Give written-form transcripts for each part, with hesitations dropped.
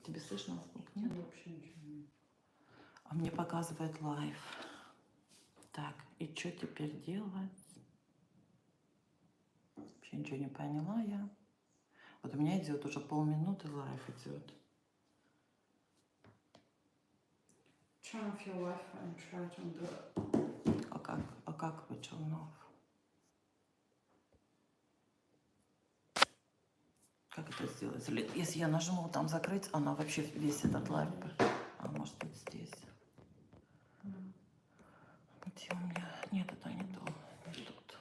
Тебе слышно звук? Нет? Вообще ничего нет. А мне показывает лайв. Так, и что теперь делать? Вообще ничего не поняла я. Вот у меня идет уже полминуты, лайв идет. Turn off your Wi-Fi and try it on the... А как вы Челнов? Как это сделать? Или если я нажму там закрыть, она вообще весь этот лайв. А может быть здесь. Где у меня? Нет, это не то. Не тут.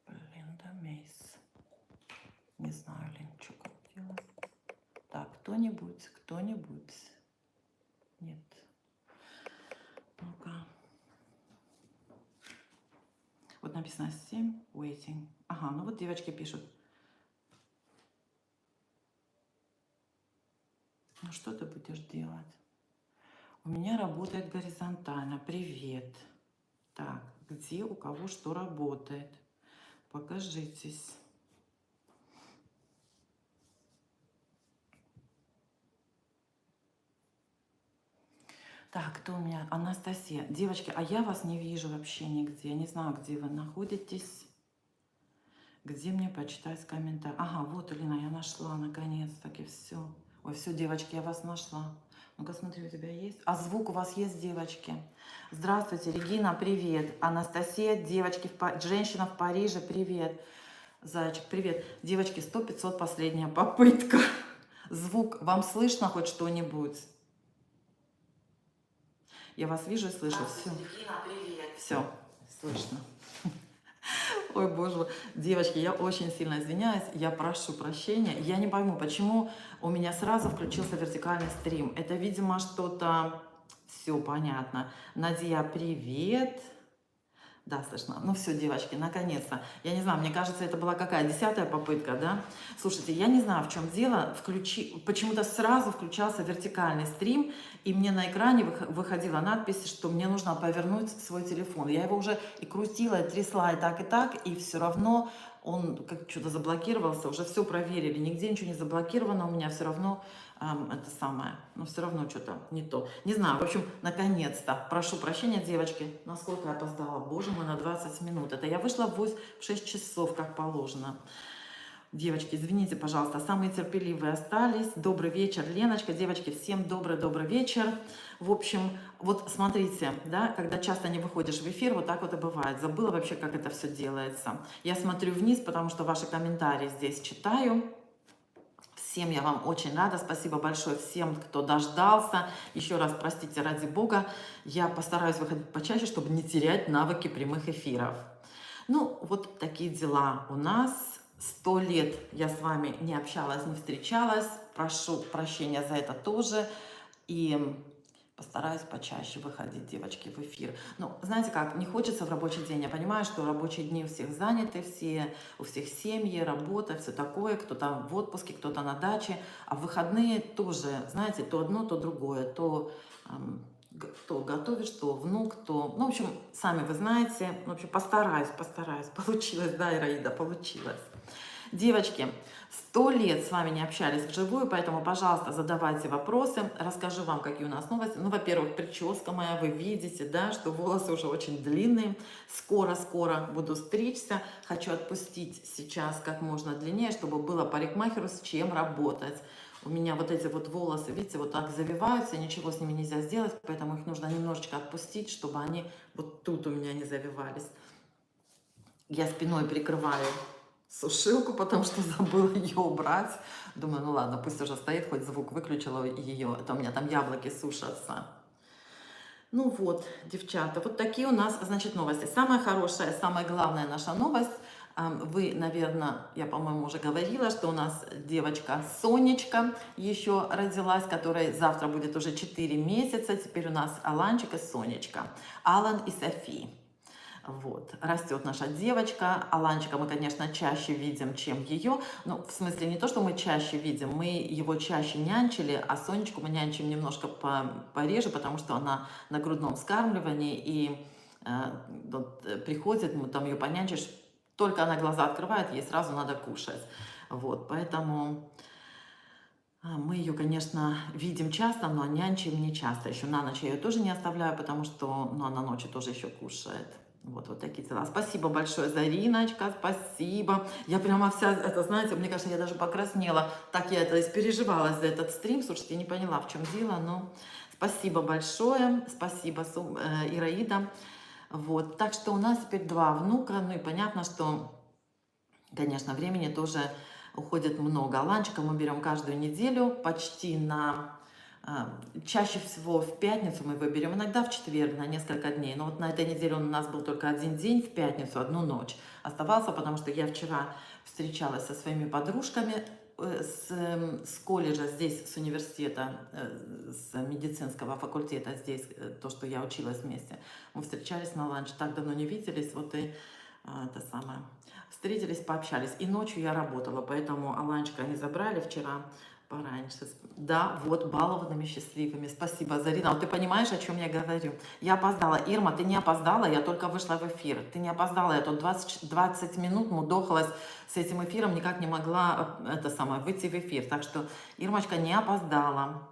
Блин, да мейс. Не знаю, Лен, что как делать. Так, кто-нибудь. Нет. Ну-ка. Вот написано 7, waiting. Ага, ну вот девочки пишут. Ну что ты будешь делать? У меня работает горизонтально. Привет. Так, где у кого что работает? Покажитесь. Так, кто у меня? Анастасия. Девочки, а я вас не вижу вообще нигде. Я не знаю, где вы находитесь. Где мне почитать комментарий? Ага, вот, Алина, я нашла наконец-таки все. Ой, все, девочки, я вас нашла. Ну-ка, смотри, у тебя есть? А звук у вас есть, девочки? Здравствуйте, Регина, привет. Анастасия, девочки, женщина в Париже, привет. Зайчик, привет. Девочки, 100-500 последняя попытка. Звук, вам слышно хоть что-нибудь? Я вас вижу и слышу. Все. Регина, привет. Все, слышно. Ой, боже, девочки, я очень сильно извиняюсь, я прошу прощения. Я не пойму, почему у меня сразу включился вертикальный стрим. Это, видимо, что-то... Все понятно. Надя, привет. Да, слышно. Ну все, девочки, наконец-то. Я не знаю, мне кажется, это была какая, 10-я попытка, да? Слушайте, я не знаю, в чем дело. Почему-то сразу включался вертикальный стрим, и мне на экране выходила надпись, что мне нужно повернуть свой телефон. Я его уже и крутила, и трясла, и так, и все равно он как что-то заблокировался. Уже все проверили, нигде ничего не заблокировано, у меня все равно... это самое, но все равно что-то не то. Не знаю, в общем, наконец-то. Прошу прощения, девочки, насколько я опоздала. Боже мой, на 20 минут. Это я вышла в 6 часов, как положено. Девочки, извините, пожалуйста, самые терпеливые остались. Добрый вечер, Леночка. Девочки, всем добрый вечер. В общем, вот смотрите, да, когда часто не выходишь в эфир, вот так вот и бывает. Забыла вообще, как это все делается. Я смотрю вниз, потому что ваши комментарии здесь читаю. Всем я вам очень рада. Спасибо большое всем, кто дождался. Еще раз простите, ради бога. Я постараюсь выходить почаще, чтобы не терять навыки прямых эфиров. Ну, вот такие дела у нас. 100 лет я с вами не общалась, не встречалась. Прошу прощения за это тоже. И постараюсь почаще выходить, девочки, в эфир. Ну, знаете как, не хочется в рабочий день. Я понимаю, что рабочие дни у всех заняты, у всех семьи, работа, все такое. Кто-то в отпуске, кто-то на даче. А в выходные тоже, знаете, то одно, то другое. То готовишь, то внук, то... Ну, в общем, сами вы знаете. В общем, постараюсь. Получилось, да, Ираида, получилось. Девочки, 100 лет с вами не общались вживую, поэтому, пожалуйста, задавайте вопросы. Расскажу вам, какие у нас новости. Ну, во-первых, прическа моя, вы видите, да, что волосы уже очень длинные. Скоро буду стричься. Хочу отпустить сейчас как можно длиннее, чтобы было парикмахеру с чем работать. У меня вот эти вот волосы, видите, вот так завиваются, ничего с ними нельзя сделать, поэтому их нужно немножечко отпустить, чтобы они вот тут у меня не завивались. Я спиной прикрываю сушилку, потому что забыла ее убрать. Думаю, ну ладно, пусть уже стоит, хоть звук выключила ее. Это у меня там яблоки сушатся. Ну вот, девчата, вот такие у нас, значит, новости. Самая хорошая, самая главная наша новость. Вы, наверное, я, по-моему, уже говорила, что у нас девочка Сонечка еще родилась, которой завтра будет уже 4 месяца. Теперь у нас Аланчик и Сонечка. Алан и Софи. Вот, растет наша девочка. Аланчика мы, конечно, чаще видим, чем ее. Ну, в смысле, не то, что мы чаще видим, мы его чаще нянчили, а Сонечку мы нянчим немножко пореже, потому что она на грудном вскармливании, и приходит, мы там ее понянчишь только она глаза открывает, ей сразу надо кушать. Вот, поэтому мы ее, конечно, видим часто, но нянчим не часто. Еще на ночь я ее тоже не оставляю, потому что, ну, она ночью тоже еще кушает. Вот такие дела. Спасибо большое, Зариночка, спасибо. Я прямо вся, это, знаете, мне кажется, я даже покраснела. Так я это испереживалась за этот стрим. Слушайте, я не поняла, в чем дело, но спасибо большое. Спасибо, Ираида. Вот, так что у нас теперь 2 внука. Ну и понятно, что, конечно, времени тоже уходит много. Ланчика мы берем каждую неделю, почти чаще всего в пятницу мы его берем, иногда в четверг на несколько дней. Но вот на этой неделе он у нас был только 1 день, в пятницу, 1 ночь оставался, потому что я вчера встречалась со своими подружками с колледжа здесь, с университета, с медицинского факультета здесь, то, что я училась вместе. Мы встречались на ланч, так давно не виделись, вот и это самое. Встретились, пообщались. И ночью я работала, поэтому Аланчика они забрали вчера пораньше. Да, вот, балованными, счастливыми. Спасибо, Зарина. Вот ты понимаешь, о чем я говорю? Я опоздала. Ирма, ты не опоздала, я только вышла в эфир. Ты не опоздала, я тут 20 минут мудохалась с этим эфиром, никак не могла выйти в эфир. Так что Ирмочка не опоздала.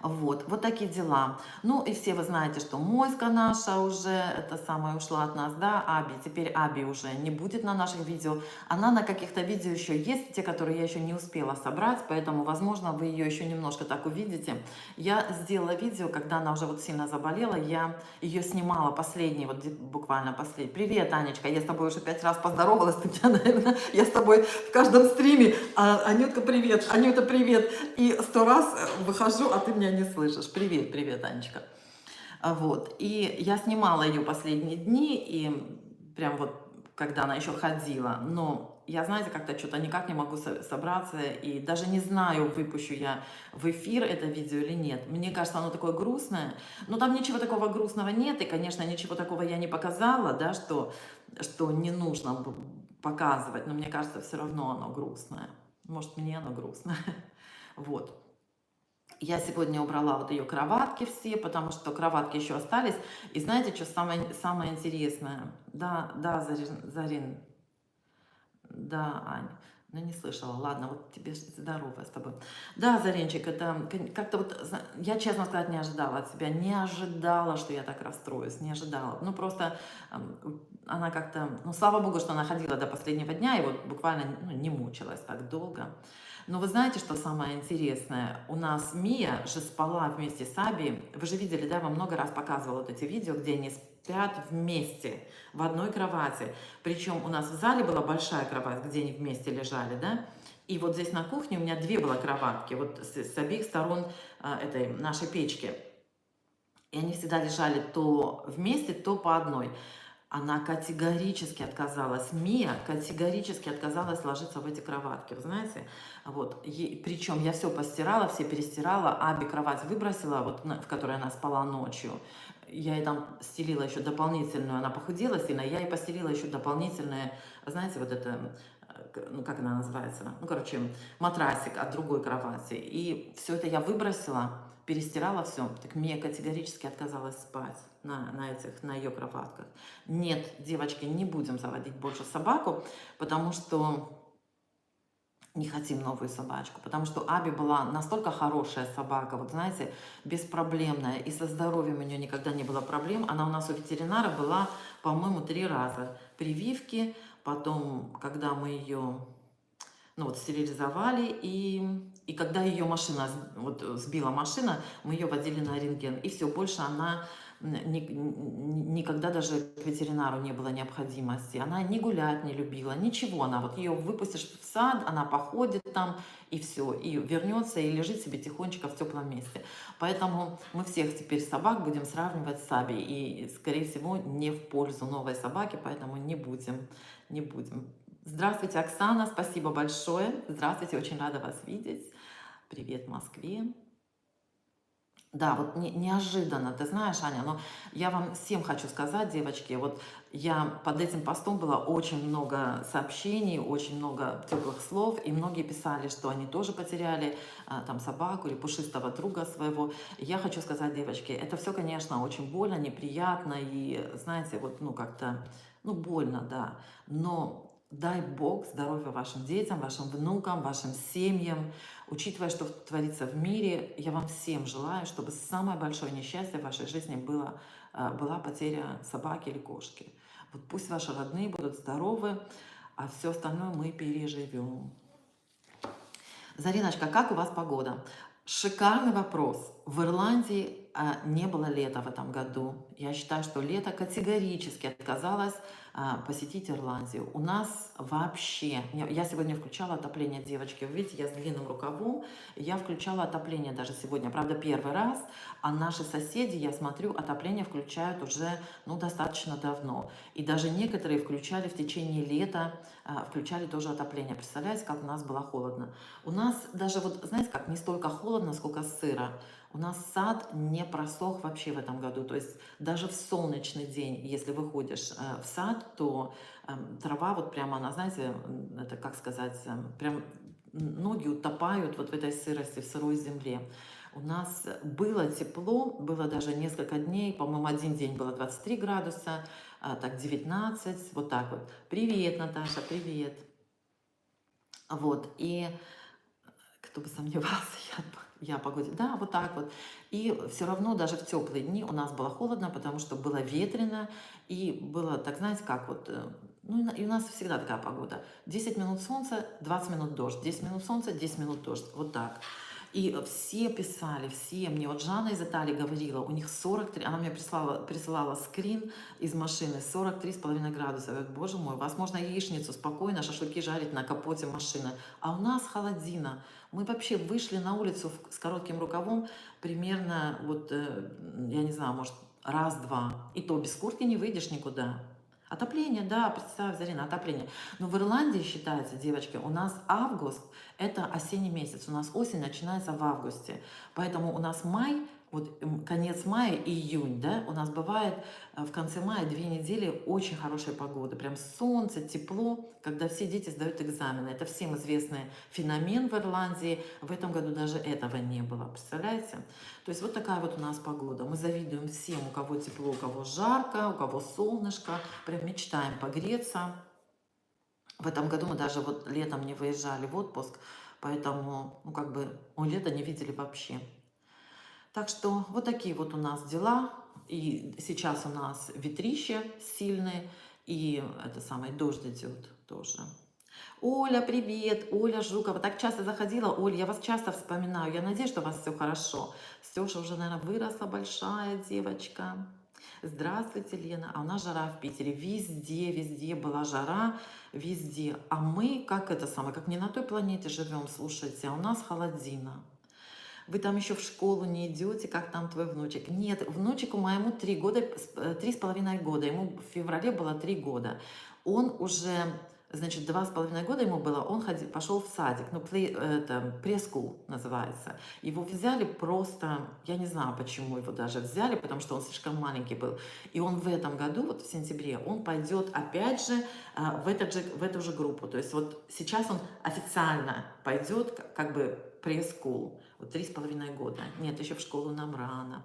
Вот такие дела. Ну и все вы знаете, что Моська наша уже ушла от нас, да, Аби. Теперь Аби уже не будет на наших видео. Она на каких-то видео еще есть, те, которые я еще не успела собрать, поэтому, возможно, вы ее еще немножко так увидите. Я сделала видео, когда она уже вот сильно заболела, я ее снимала буквально последний. Привет, Анечка, я с тобой уже 5 раз поздоровалась, ты меня, наверное, я с тобой в каждом стриме. Анютка, привет, Анюта, привет. И 100 раз выхожу, а ты меня не слышишь. Привет, привет, Анечка. Вот. И я снимала ее последние дни, и прям вот, когда она еще ходила. Но я, знаете, как-то что-то никак не могу собраться, и даже не знаю, выпущу я в эфир это видео или нет. Мне кажется, оно такое грустное. Но там ничего такого грустного нет, и, конечно, ничего такого я не показала, да, что не нужно показывать. Но мне кажется, все равно оно грустное. Может, мне оно грустное. Вот. Я сегодня убрала вот ее кроватки все, потому что кроватки еще остались. И знаете, что самое интересное? Да, Зарин, да, Ань, ну не слышала. Ладно, вот тебе здорово с тобой. Да, Заринчик, это как-то вот, я, честно сказать, не ожидала от себя. Не ожидала, что я так расстроюсь, не ожидала. Ну, просто она как-то, ну, слава богу, что она ходила до последнего дня и вот буквально не мучилась так долго. Но вы знаете, что самое интересное? У нас Мия же спала вместе с Аби. Вы же видели, да, я вам много раз показывала вот эти видео, где они спят вместе в одной кровати. Причем у нас в зале была большая кровать, где они вместе лежали, да? И вот здесь на кухне у меня 2 было кроватки, вот с обеих сторон этой нашей печки. И они всегда лежали то вместе, то по одной. Она категорически отказалась, Мия категорически отказалась ложиться в эти кроватки, вы знаете, вот, причем я все постирала, все перестирала, Аби кровать выбросила, вот, в которой она спала ночью, я ей там стелила еще дополнительную, она похудела сильно, я ей постелила еще дополнительное, знаете, вот это, ну, как она называется, ну, короче, матрасик от другой кровати, и все это я выбросила, перестирала все, так Мия категорически отказалась спать на ее кроватках. Нет, девочки, не будем заводить больше собаку, потому что не хотим новую собачку, потому что Аби была настолько хорошая собака, вот знаете, беспроблемная, и со здоровьем у нее никогда не было проблем. Она у нас у ветеринара была, по-моему, 3 раза. Прививки, потом, когда мы ее стерилизовали, и когда ее машина, сбила машина, мы ее водили на рентген, и все, больше она никогда даже к ветеринару не было необходимости. Она не гулять не любила, ничего. Она вот ее выпустишь в сад, она походит там, и все, и вернется, и лежит себе тихонечко в теплом месте. Поэтому мы всех теперь собак будем сравнивать с Аби, и, скорее всего, не в пользу новой собаки, поэтому не будем. Здравствуйте, Оксана, спасибо большое. Здравствуйте, очень рада вас видеть. Привет, Москве. Да, вот неожиданно, ты знаешь, Аня, но я вам всем хочу сказать, девочки, вот я под этим постом было очень много сообщений, очень много теплых слов, и многие писали, что они тоже потеряли там собаку или пушистого друга своего. Я хочу сказать, девочки, это все, конечно, очень больно, неприятно, и, знаете, вот, как-то, Ну, больно, да, но дай Бог здоровья вашим детям, вашим внукам, вашим семьям. Учитывая, что творится в мире, я вам всем желаю, чтобы самое большое несчастье в вашей жизни была потеря собаки или кошки. Вот пусть ваши родные будут здоровы, а все остальное мы переживем. Зариночка, как у вас погода? Шикарный вопрос. В Ирландии не было лета в этом году. Я считаю, что лето категорически отказалось посетить Ирландию. У нас вообще... Я сегодня включала отопление, девочки. Вы видите, я с длинным рукавом. Я включала отопление даже сегодня. Правда, первый раз. А наши соседи, я смотрю, отопление включают уже достаточно давно. И даже некоторые включали в течение лета, включали тоже отопление. Представляете, как у нас было холодно. У нас даже, вот знаете как, не столько холодно, сколько сыро. У нас сад не просох вообще в этом году. То есть даже в солнечный день, если выходишь в сад, то трава вот прямо, она, знаете, это как сказать, прям ноги утопают вот в этой сырости, в сырой земле. У нас было тепло, было даже несколько дней, по-моему, один день было 23 градуса, так 19, вот так вот. Привет, Наташа, привет. Вот, и кто бы сомневался, я о погоде. Да, вот так вот. И все равно даже в теплые дни у нас было холодно, потому что было ветрено, и было, так знаете, как вот, ну и у нас всегда такая погода. 10 минут солнца, 20 минут дождь, 10 минут солнца, 10 минут дождь, вот так. И все писали, все, мне вот Жанна из Италии говорила, у них 43, она мне присылала скрин из машины, 43,5 градуса. Я говорю, боже мой, у вас можно яичницу спокойно, шашлыки жарить на капоте машины, а у нас холодина. Мы вообще вышли на улицу с коротким рукавом примерно, вот, я не знаю, может, раз-два. И то без куртки не выйдешь никуда. Отопление, да, представь, Зарина, отопление. Но в Ирландии считается, девочки, у нас август – это осенний месяц. У нас осень начинается в августе. Поэтому у нас май, вот конец мая и июнь, да, у нас бывает в конце мая 2 недели очень хорошей погоды. Прям солнце, тепло, когда все дети сдают экзамены. Это всем известный феномен в Ирландии. В этом году даже этого не было, представляете? То есть вот такая вот у нас погода. Мы завидуем всем, у кого тепло, у кого жарко, у кого солнышко. Прям мечтаем погреться. В этом году мы даже вот летом не выезжали в отпуск, поэтому, ну, как бы, мы лето не видели вообще. Так что вот такие вот у нас дела. И сейчас у нас ветрище сильное, и это самое, дождь идет тоже. Оля, привет! Оля Жукова. Так часто заходила. Оля, я вас часто вспоминаю. Я надеюсь, что у вас все хорошо. Стеша уже, наверное, выросла, большая девочка. Здравствуйте, Лена. А у нас жара в Питере. Везде, везде была жара. Везде. А мы, как это самое, как не на той планете живем, слушайте, а у нас холодина. Вы там еще в школу не идете, как там твой внучек? Нет, внучику моему 3 года, 3,5 года. Ему в феврале было 3 года. Он уже, значит, 2,5 года ему было, он пошел в садик, ну, прескул называется. Его взяли просто, я не знаю, почему его даже взяли, потому что он слишком маленький был. И он в этом году, вот в сентябре, он пойдет опять же в эту же группу. То есть вот сейчас он официально пойдет как бы прескул. Вот 3,5 года. Нет, еще в школу нам рано.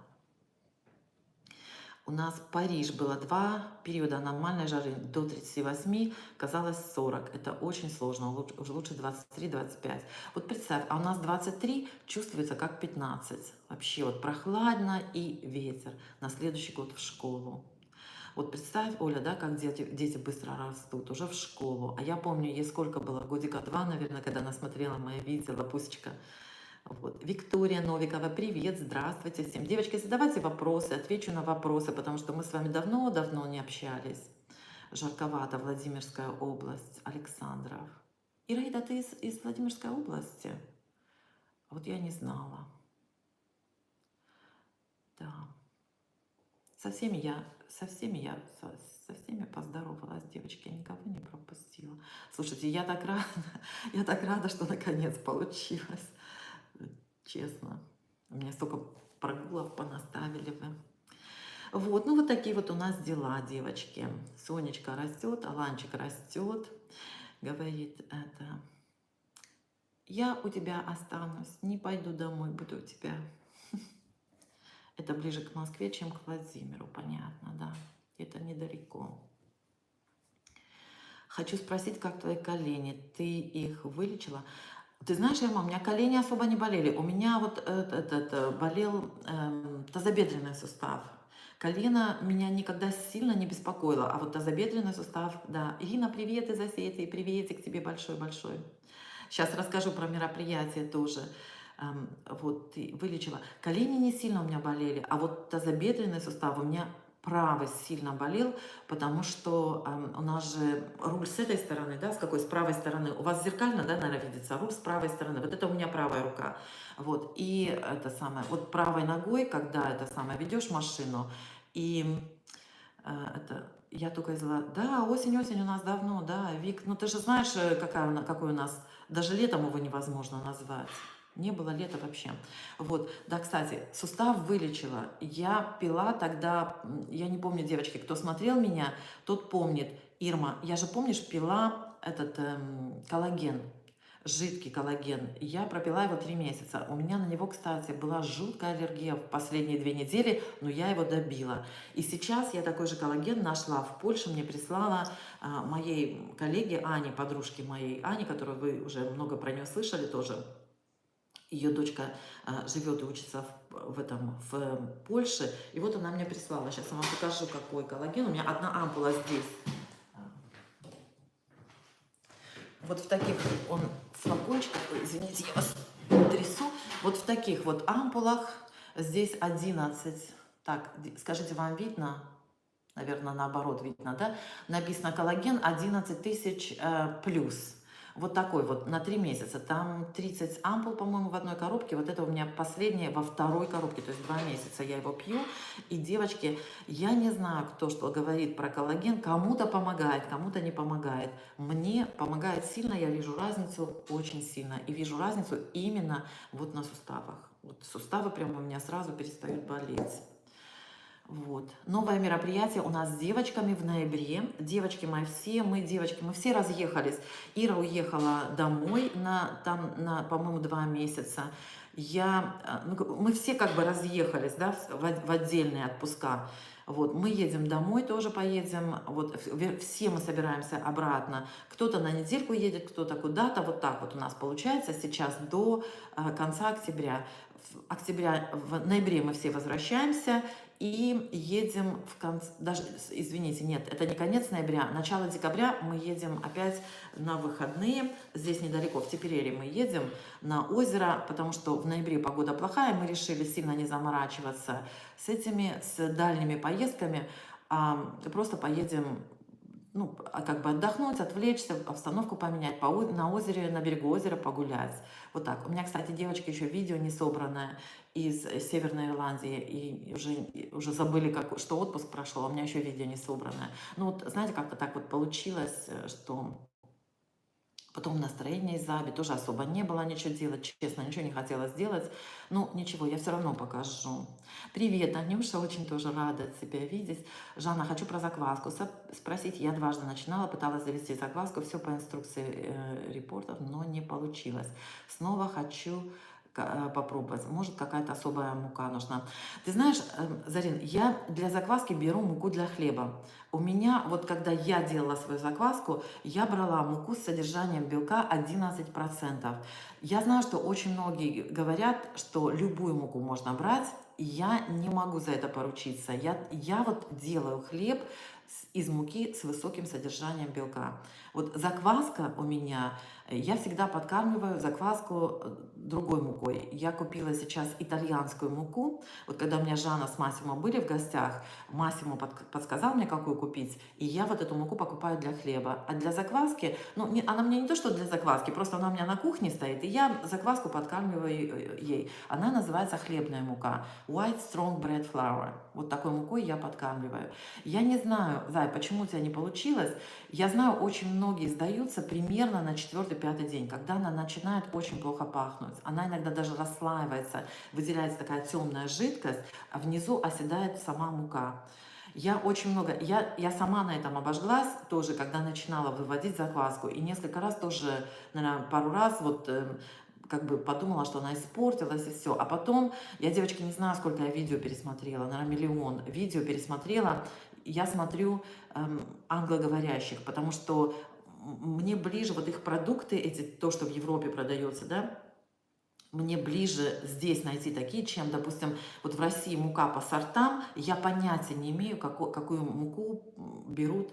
У нас Париж было 2 периода нормальной жары до 38, казалось 40. Это очень сложно, уже лучше 23-25. Вот представь, а у нас 23 чувствуется как 15. Вообще вот прохладно и ветер. На следующий год в школу. Вот представь, Оля, да, как дети быстро растут, уже в школу. А я помню, ей сколько было, годика 2, наверное, когда она смотрела мои видео, Лапусечка. Вот. Виктория Новикова, привет, здравствуйте всем. Девочки, задавайте вопросы, отвечу на вопросы, потому что мы с вами давно-давно не общались. Жарковато, Владимирская область, Александров. Ираида, ты из Владимирской области? Вот я не знала. Да. Со всеми поздоровалась, девочки, я никого не пропустила. Слушайте, я так рада, что наконец получилось. Честно. У меня столько прогулов понаставили вы. Вот, ну вот такие вот у нас дела, девочки. Сонечка растет, Аланчик растет. Говорит это. Я у тебя останусь, не пойду домой, буду у тебя. Это ближе к Москве, чем к Владимиру, понятно, да. Это недалеко. Хочу спросить, как твои колени? Ты их вылечила? Ты знаешь, Ирма, у меня колени особо не болели. У меня вот болел тазобедренный сустав. Колено меня никогда сильно не беспокоило, а вот тазобедренный сустав, да. Ирина, привет из Осетии, приветик тебе большой-большой. Сейчас расскажу про мероприятие тоже. Вот, ты вылечила. Колени не сильно у меня болели, а вот тазобедренный сустав у меня правый сильно болел, потому что у нас же руль с этой стороны, да, с какой? С правой стороны. У вас зеркально, да, наверное, видится, руль с правой стороны. Вот это у меня правая рука. Вот, и это самое, вот правой ногой, когда это самое, ведешь машину, и это, я только взяла, да, осень у нас давно, да, Вик, ну ты же знаешь, какой у нас, даже летом его невозможно назвать. Не было лета вообще. Вот, да, кстати, сустав вылечила. Я пила тогда, я не помню, девочки, кто смотрел меня, тот помнит. Ирма, я же, помнишь, пила этот коллаген, жидкий коллаген. Я пропила его 3 месяца. У меня на него, кстати, была жуткая аллергия в последние 2 недели, но я его добила. И сейчас я такой же коллаген нашла в Польше, мне прислала моей коллеге Ане, подружке моей Ане, которую вы уже много про нее слышали тоже. Ее дочка живет и учится в Польше. И вот она мне прислала. Сейчас я вам покажу, какой коллаген. У меня одна ампула здесь. Вот в таких, он флакончиках, извините, я вас трясу. Вот в таких вот ампулах, здесь 11, так, скажите, вам видно? Наверное, наоборот видно, да? Написано коллаген 11 тысяч плюс. Вот такой вот, на 3 месяца. Там 30 ампул, по-моему, в одной коробке. Вот это у меня последнее во второй коробке, то есть 2 месяца я его пью. И, девочки, я не знаю, кто что говорит про коллаген. Кому-то помогает, кому-то не помогает. Мне помогает сильно, я вижу разницу очень сильно. И вижу разницу именно вот на суставах. Вот суставы прямо у меня сразу перестают болеть. Вот. Новое мероприятие у нас с девочками в ноябре. Девочки мои все, мы все разъехались. Ира уехала домой на по-моему, 2 месяца. Мы все как бы разъехались, да, в отдельные отпуска. Вот, мы едем домой, тоже поедем, вот, все мы собираемся обратно. Кто-то на недельку едет, кто-то куда-то, вот так вот у нас получается сейчас до конца октября. В ноябре мы все возвращаемся и едем в конце, даже, извините, нет, это не конец ноября, начало декабря мы едем опять на выходные, здесь недалеко, в Теперере мы едем на озеро, потому что в ноябре погода плохая, мы решили сильно не заморачиваться с дальними поездками, просто поедем, ну, как бы отдохнуть, отвлечься, обстановку поменять, на озере, на берегу озера погулять. Вот так. У меня, кстати, девочки, еще видео не собранное из Северной Ирландии, и уже забыли, что отпуск прошел, а у меня еще видео не собранное. Ну вот, знаете, как-то так вот получилось, что потом настроения из-за Аби тоже особо не было ничего делать, честно, ничего не хотелось делать. Ну, ничего, я все равно покажу. Привет, Анюша, очень тоже рада тебя видеть. Жанна, хочу про закваску спросить. Я дважды начинала, пыталась завести закваску, все по инструкции репортов, но не получилось. Снова хочу попробовать. Может, какая-то особая мука нужна. Ты знаешь, Зарин, я для закваски беру муку для хлеба. У меня, вот когда я делала свою закваску, я брала муку с содержанием белка 11%. Я знаю, что очень многие говорят, что любую муку можно брать, и я не могу за это поручиться. Я вот делаю хлеб из муки с высоким содержанием белка. Вот закваска у меня, я всегда подкармливаю закваску другой мукой. Я купила сейчас итальянскую муку. Вот когда у меня Жанна с Массимо были в гостях, Массимо подсказал мне, какую купить, и я вот эту муку покупаю для хлеба. А для закваски, ну, она мне не то, что для закваски, просто она у меня на кухне стоит, и я закваску подкармливаю ей. Она называется хлебная мука. White Strong Bread Flour. Вот такой мукой я подкармливаю. Я не знаю, Зай, почему у тебя не получилось. Я знаю, очень многие сдаются примерно на 4-5 день, когда она начинает очень плохо пахнуть. Она иногда даже расслаивается, выделяется такая темная жидкость, а внизу оседает сама мука. Я сама на этом обожглась тоже, когда начинала выводить закваску. И несколько раз тоже, наверное, пару раз вот как бы подумала, что она испортилась и все. А потом, я, девочки, не знаю, сколько я видео пересмотрела, наверное, 1 миллион видео пересмотрела. Я смотрю англоговорящих, потому что ближе вот их продукты, эти, то, что в Европе продается, да, мне ближе здесь найти такие, чем, допустим, вот в России мука по сортам. Я понятия не имею, какую муку берут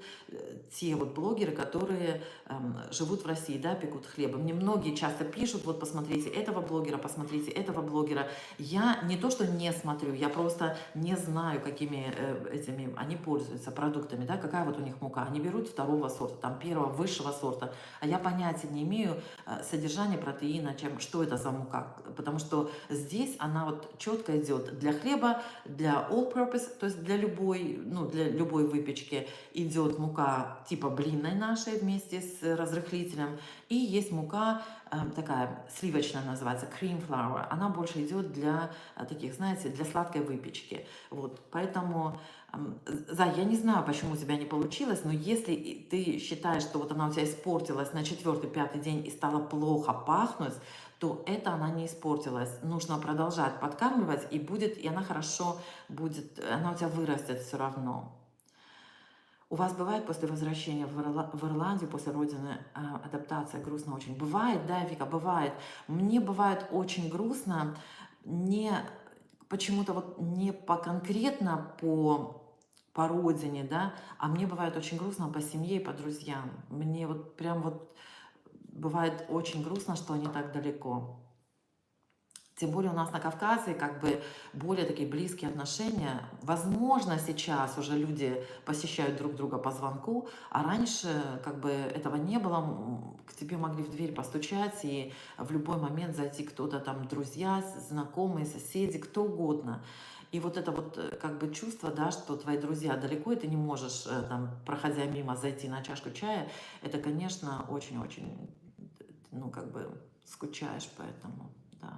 те вот блогеры, которые живут в России, да, пекут хлеба. Мне многие часто пишут, вот посмотрите этого блогера, посмотрите этого блогера. Я не то, что не смотрю, я просто не знаю, какими этими они пользуются продуктами, да, какая вот у них мука. Они берут второго сорта, там первого, высшего сорта, а я понятия не имею содержание протеина, что это за мука. Потому что здесь она вот четко идет для хлеба, для all-purpose, то есть для любой, ну, для любой выпечки идет мука типа блинной нашей вместе с разрыхлителем. И есть мука такая сливочная, называется cream flour. Она больше идет для таких, знаете, для сладкой выпечки. Вот, поэтому... Зай, я не знаю, почему у тебя не получилось, но если ты считаешь, что вот она у тебя испортилась на 4-5 день и стала плохо пахнуть, то это она не испортилась. Нужно продолжать подкармливать, и она хорошо будет, она у тебя вырастет все равно. У вас бывает после возвращения в Ирландию, после родины, адаптация грустно очень? Бывает, да, Вика, бывает. Мне бывает очень грустно, не почему-то вот не конкретно по родине, да, а мне бывает очень грустно по семье и по друзьям. Мне вот прям вот бывает очень грустно, что они так далеко. Тем более у нас на Кавказе как бы более такие близкие отношения. Возможно, сейчас уже люди посещают друг друга по звонку, а раньше как бы этого не было. К тебе могли в дверь постучать и в любой момент зайти кто-то там, друзья, знакомые, соседи, кто угодно. И вот это вот как бы чувство, да, что твои друзья далеко, и ты не можешь, там, проходя мимо, зайти на чашку чая, это, конечно, очень-очень, ну, как бы скучаешь по этому, да.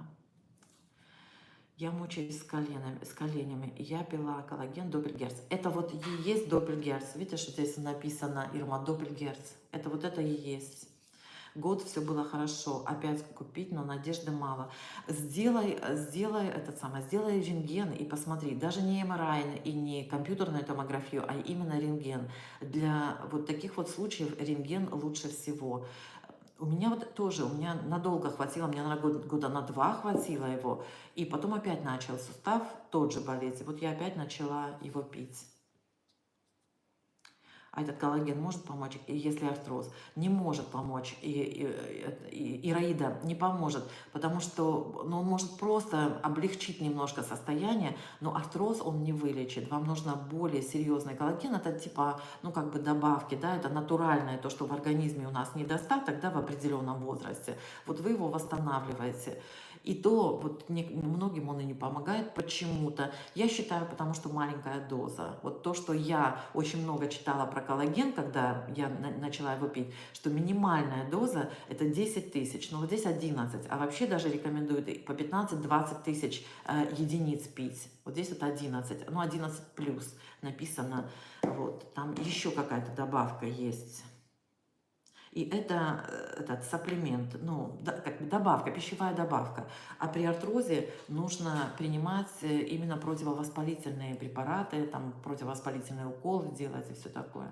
Я мучаюсь с коленями. Я пила коллаген Доппельгерц. Это вот и есть Доппельгерц. Видите, что здесь написано, Ирма, Доппельгерц. Это вот это и есть. Год все было хорошо, опять купить, но надежды мало. Сделай сделай рентген и посмотри, даже не МРА и не компьютерную томографию, а именно рентген. Для вот таких вот случаев рентген лучше всего. У меня вот тоже, у меня надолго хватило, мне на года на 2 хватило его, и потом опять начал сустав тот же болеть, и вот я опять начала его пить. А этот коллаген может помочь, если артроз? Не может помочь. И Ираида не поможет, потому что он может просто облегчить немножко состояние, но артроз он не вылечит. Вам нужно более серьезный коллаген. Это типа, ну как бы добавки, да, это натуральное, то, что в организме у нас недостаток, да, в определенном возрасте. Вот вы его восстанавливаете. И то вот многим он и не помогает почему-то. Я считаю, потому что маленькая доза. Вот то, что я очень много читала про коллаген, когда я начала его пить, что минимальная доза это 10 тысяч, ну вот здесь 11, а вообще даже рекомендуют по 15-20 тысяч единиц пить. Вот здесь вот 11, ну 11 плюс написано, вот, там еще какая-то добавка есть. И это этот сапплемент, ну, как бы добавка, пищевая добавка. А при артрозе нужно принимать именно противовоспалительные препараты, там, противовоспалительные уколы делать и все такое.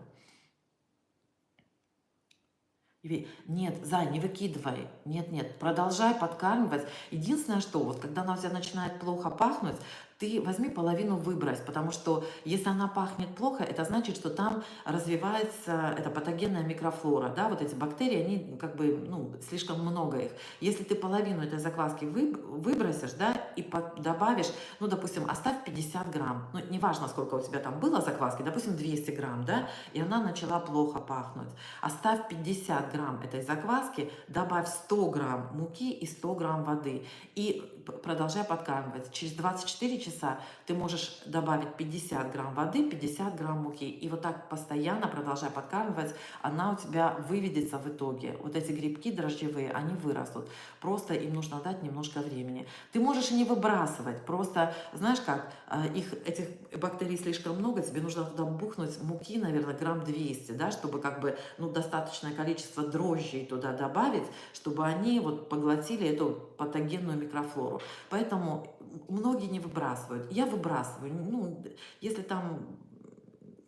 Нет, Зай, не выкидывай. Нет, продолжай подкармливать. Единственное, что вот когда она у тебя начинает плохо пахнуть, ты возьми половину выбрось, потому что если она пахнет плохо, это значит, что там развивается эта патогенная микрофлора, да, вот эти бактерии, они как бы, ну, слишком много их. Если ты половину этой закваски выбросишь, да, и добавишь, ну, допустим, оставь 50 грамм, ну, неважно, сколько у тебя там было закваски, допустим, 200 грамм, да, и она начала плохо пахнуть. Оставь 50 грамм этой закваски, добавь 100 грамм муки и 100 грамм воды, и продолжай подкармливать. Через 24 часа ты можешь добавить 50 грамм воды, 50 грамм муки. И вот так постоянно продолжай подкармливать, она у тебя выведется в итоге. Вот эти грибки дрожжевые, они вырастут. Просто им нужно дать немножко времени. Ты можешь и не выбрасывать, просто, знаешь как, этих бактерий слишком много, тебе нужно туда бухнуть муки, наверное, грамм 200, да, чтобы как бы, ну, достаточное количество дрожжей туда добавить, чтобы они вот поглотили эту патогенную микрофлору. Поэтому многие не выбрасывают. Я выбрасываю. Ну, если там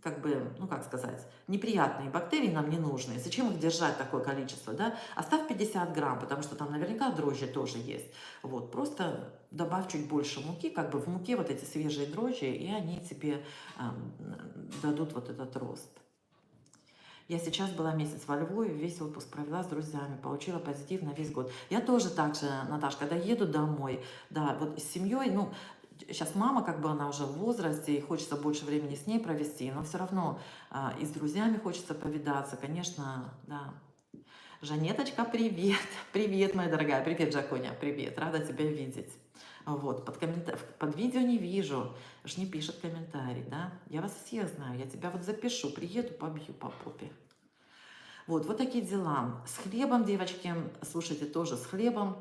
как бы, ну как сказать, неприятные бактерии нам не нужны. Зачем их держать такое количество, да? Оставь 50 грамм, потому что там наверняка дрожжи тоже есть. Вот, просто добавь чуть больше муки, как бы в муке вот эти свежие дрожжи, и они тебе дадут вот этот рост. Я сейчас была месяц во Львове, весь отпуск провела с друзьями, получила позитив на весь год. Я тоже так же, Наташа, когда еду домой, да, вот с семьей, ну, сейчас мама, как бы она уже в возрасте, и хочется больше времени с ней провести, но все равно и с друзьями хочется повидаться, конечно, да. Жанеточка, привет, привет, моя дорогая, привет, Джаконя, привет, рада тебя видеть. Вот, под видео не вижу, аж не пишет комментарий, да. Я вас всех знаю, я тебя вот запишу, приеду, побью по попе. Вот такие дела. С хлебом, девочки, слушайте, тоже с хлебом.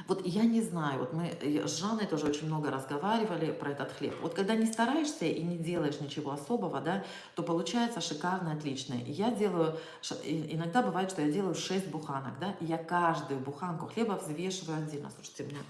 Вот я не знаю, вот мы с Жанной тоже очень много разговаривали про этот хлеб. Вот когда не стараешься и не делаешь ничего особого, да, то получается шикарно, отлично. И я делаю, иногда бывает, что я делаю 6 буханок, да, и я каждую буханку хлеба взвешиваю отдельно. Слушайте, у меня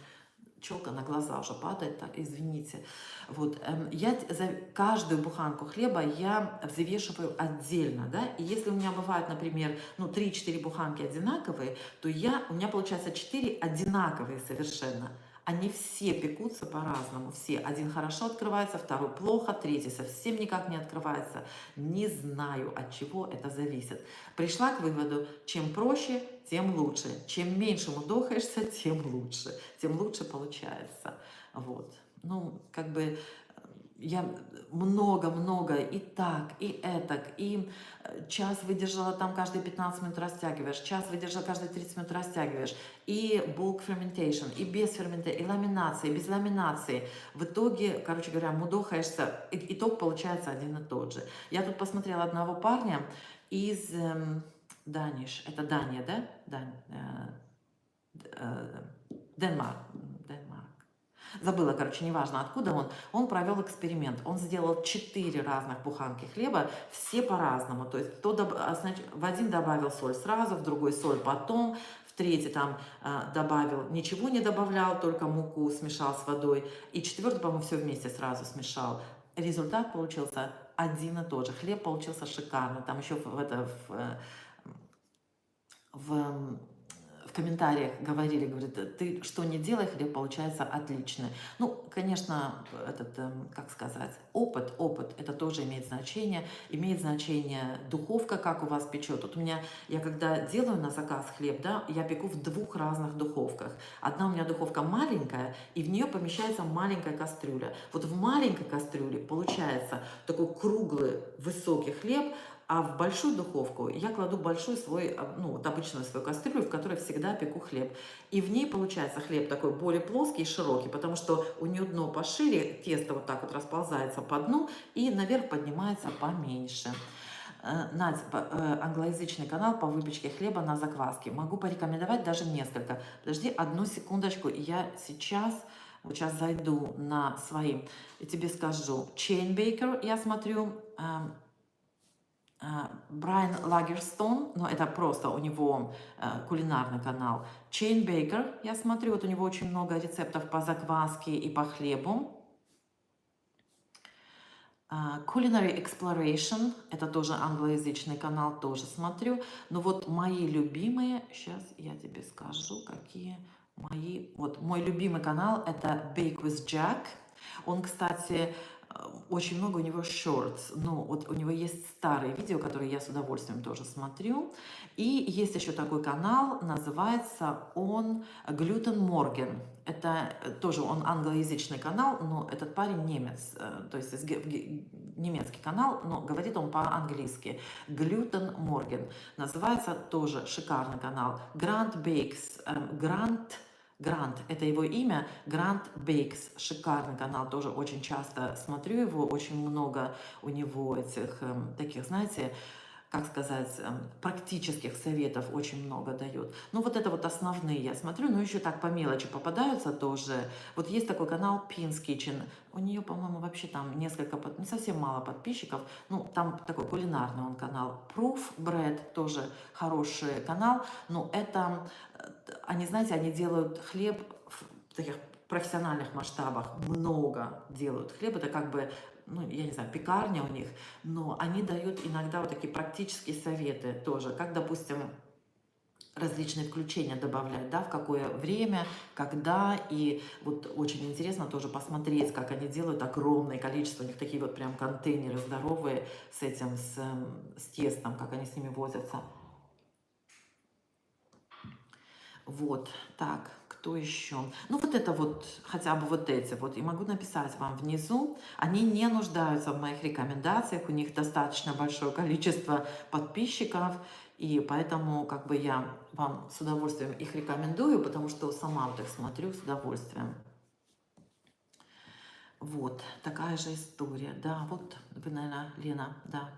челка на глаза уже падает, так, извините. Вот, я за каждую буханку хлеба я взвешиваю отдельно, да, и если у меня бывает, например, ну, 3-4 буханки одинаковые, то у меня получается 4 одинаковые совершенно. Они все пекутся по-разному, все. Один хорошо открывается, второй плохо, третий совсем никак не открывается. Не знаю, от чего это зависит. Пришла к выводу, чем проще, тем лучше. Чем меньше мудохаешься, тем лучше получается. Вот. Ну, как бы я много-много и так, и этак, и час выдержала там каждые 15 минут растягиваешь, час выдержала каждые 30 минут растягиваешь, и bulk fermentation, и без ферментации, и ламинации, и без ламинации. В итоге, короче говоря, мудохаешься, итог получается один и тот же. Я тут посмотрела одного парня из Даниш, это Дания, да? Денмарк. Забыла, короче, неважно откуда он провел эксперимент. Он сделал 4 разных буханки хлеба, все по-разному. То есть в один добавил соль сразу, в другой соль потом, в третий там добавил, ничего не добавлял, только муку смешал с водой. И четвертый, по-моему, все вместе сразу смешал. Результат получился один и тот же. Хлеб получился шикарный. Там еще в комментариях говорят, ты что не делай, хлеб получается отличный. Ну, конечно, как сказать, опыт, это тоже имеет значение духовка, как у вас печет. Вот я когда делаю на заказ хлеб, да, я пеку в 2 разных духовках. Одна у меня духовка маленькая, и в нее помещается маленькая кастрюля. Вот в маленькой кастрюле получается такой круглый, высокий хлеб, а в большую духовку я кладу большой свой, ну, вот обычную свою кастрюлю, в которой всегда пеку хлеб. И в ней получается хлеб такой более плоский и широкий, потому что у нее дно пошире, тесто вот так вот расползается по дну и наверх поднимается поменьше. Надь, англоязычный канал по выпечке хлеба на закваске. Могу порекомендовать даже несколько. Подожди одну секундочку, и я сейчас зайду на свои, и тебе скажу. Chain Baker, я смотрю, Брайан Лагерстон, но это просто у него кулинарный канал. Chain Baker, я смотрю, вот у него очень много рецептов по закваске и по хлебу. Culinary Exploration, это тоже англоязычный канал, тоже смотрю. Но вот мои любимые, сейчас я тебе скажу, какие мои... Вот мой любимый канал это Bake with Jack. Он, кстати, очень много у него shorts, ну вот у него есть старые видео, которые я с удовольствием тоже смотрю. И есть еще такой канал, называется он Gluten Morgan. Это тоже он англоязычный канал, но этот парень немец, то есть немецкий канал, но говорит он по-английски. Gluten Morgan называется, тоже шикарный канал. Grant Bakes, Грант, это его имя, Грант Бейкс, шикарный канал, тоже очень часто смотрю его, очень много у него этих таких, знаете, как сказать, практических советов очень много дает. Ну вот это вот основные я смотрю, но еще так по мелочи попадаются тоже. Вот есть такой канал Pins Kitchen, у нее, по-моему, вообще там несколько, не совсем мало подписчиков, ну там такой кулинарный он канал. Proof Bread, тоже хороший канал, но это, они, знаете, они делают хлеб в таких профессиональных масштабах много делают хлеб. Это как бы, ну, я не знаю, пекарня у них, но они дают иногда вот такие практические советы тоже, как, допустим, различные включения добавлять, да, в какое время, когда, и вот очень интересно тоже посмотреть, как они делают огромное количество, у них такие вот прям контейнеры здоровые с этим, с тестом, как они с ними возятся. Вот, так, кто еще? Ну, вот это вот, хотя бы вот эти вот, и могу написать вам внизу. Они не нуждаются в моих рекомендациях, у них достаточно большое количество подписчиков, и поэтому как бы я вам с удовольствием их рекомендую, потому что сама вот их смотрю с удовольствием. Вот, такая же история. Да, вот вы, наверное, Лена, да.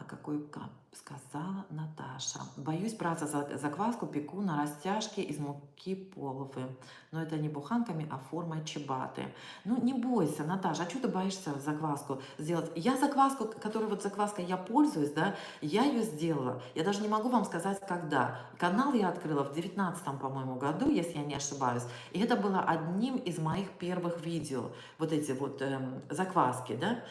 Какой сказала Наташа. Боюсь браться за закваску, пеку на растяжке из муки половы. Но это не буханками, а формой чебаты. Ну, не бойся, Наташа, а что ты боишься закваску сделать? Я закваску, которой вот закваской я пользуюсь, да, я ее сделала. Я даже не могу вам сказать, когда. Канал я открыла в 19-м, по-моему, году, если я не ошибаюсь. И это было одним из моих первых видео. Вот эти вот закваски, да.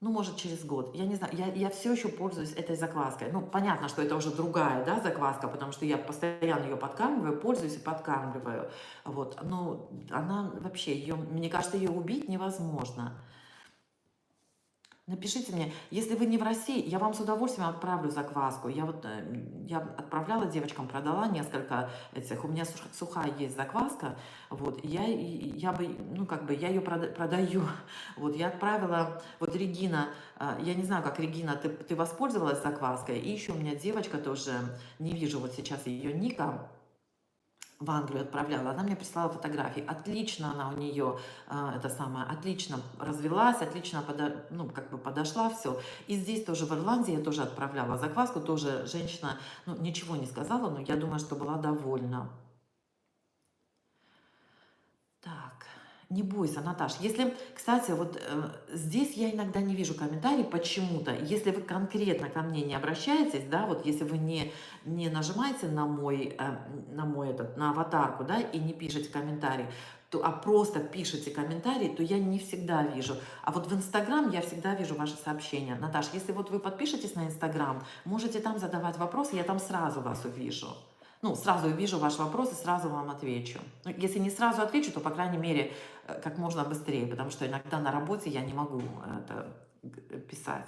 Ну, может, через год. Я не знаю, я все еще пользуюсь этой закваской. Ну, понятно, что это уже другая, да, закваска, потому что я постоянно ее подкармливаю, пользуюсь и подкармливаю. Вот, ну, она вообще, ее, мне кажется, ее убить невозможно. Напишите мне, если вы не в России, я вам с удовольствием отправлю закваску. Я вот я отправляла девочкам, продала несколько этих. У меня сухая есть закваска, вот. Я бы, ну как бы, я ее продаю. Вот я отправила, вот Регина, я не знаю, как Регина, ты воспользовалась закваской? И еще у меня девочка тоже, не вижу вот сейчас ее ника, в Англию отправляла, она мне прислала фотографии. Отлично она у нее, это самое, отлично развелась, отлично ну, как бы подошла, все. И здесь тоже в Ирландии я тоже отправляла закваску, тоже женщина, ну, ничего не сказала, но я думаю, что была довольна. Так, не бойся, Наташ. Если, кстати, вот здесь я иногда не вижу комментариев почему-то. Если вы конкретно ко мне не обращаетесь, да, вот если вы не нажимаете на на аватарку, да, и не пишете комментарий, а просто пишете комментарий, то я не всегда вижу. А вот в Инстаграм я всегда вижу ваши сообщения. Наташ, если вот вы подпишетесь на Инстаграм, можете там задавать вопросы, я там сразу вас увижу. Ну, сразу увижу ваш вопрос и сразу вам отвечу. Ну, если не сразу отвечу, то, по крайней мере, как можно быстрее, потому что иногда на работе я не могу это писать.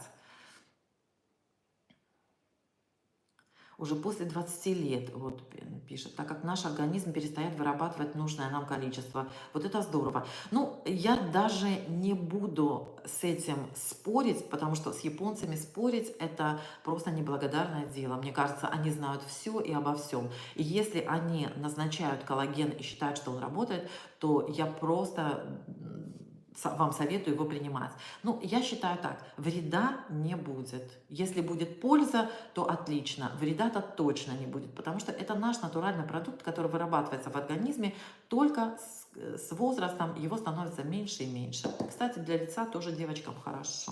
Уже после 20 лет, вот пишет, так как наш организм перестает вырабатывать нужное нам количество. Вот это здорово. Ну, я даже не буду с этим спорить, потому что с японцами спорить это просто неблагодарное дело. Мне кажется, они знают все и обо всем. И если они назначают коллаген и считают, что он работает, то я просто вам советую его принимать. Ну, я считаю так, вреда не будет. Если будет польза, то отлично. Вреда-то точно не будет, потому что это наш натуральный продукт, который вырабатывается в организме, только с возрастом его становится меньше и меньше. Кстати, для лица тоже девочкам хорошо.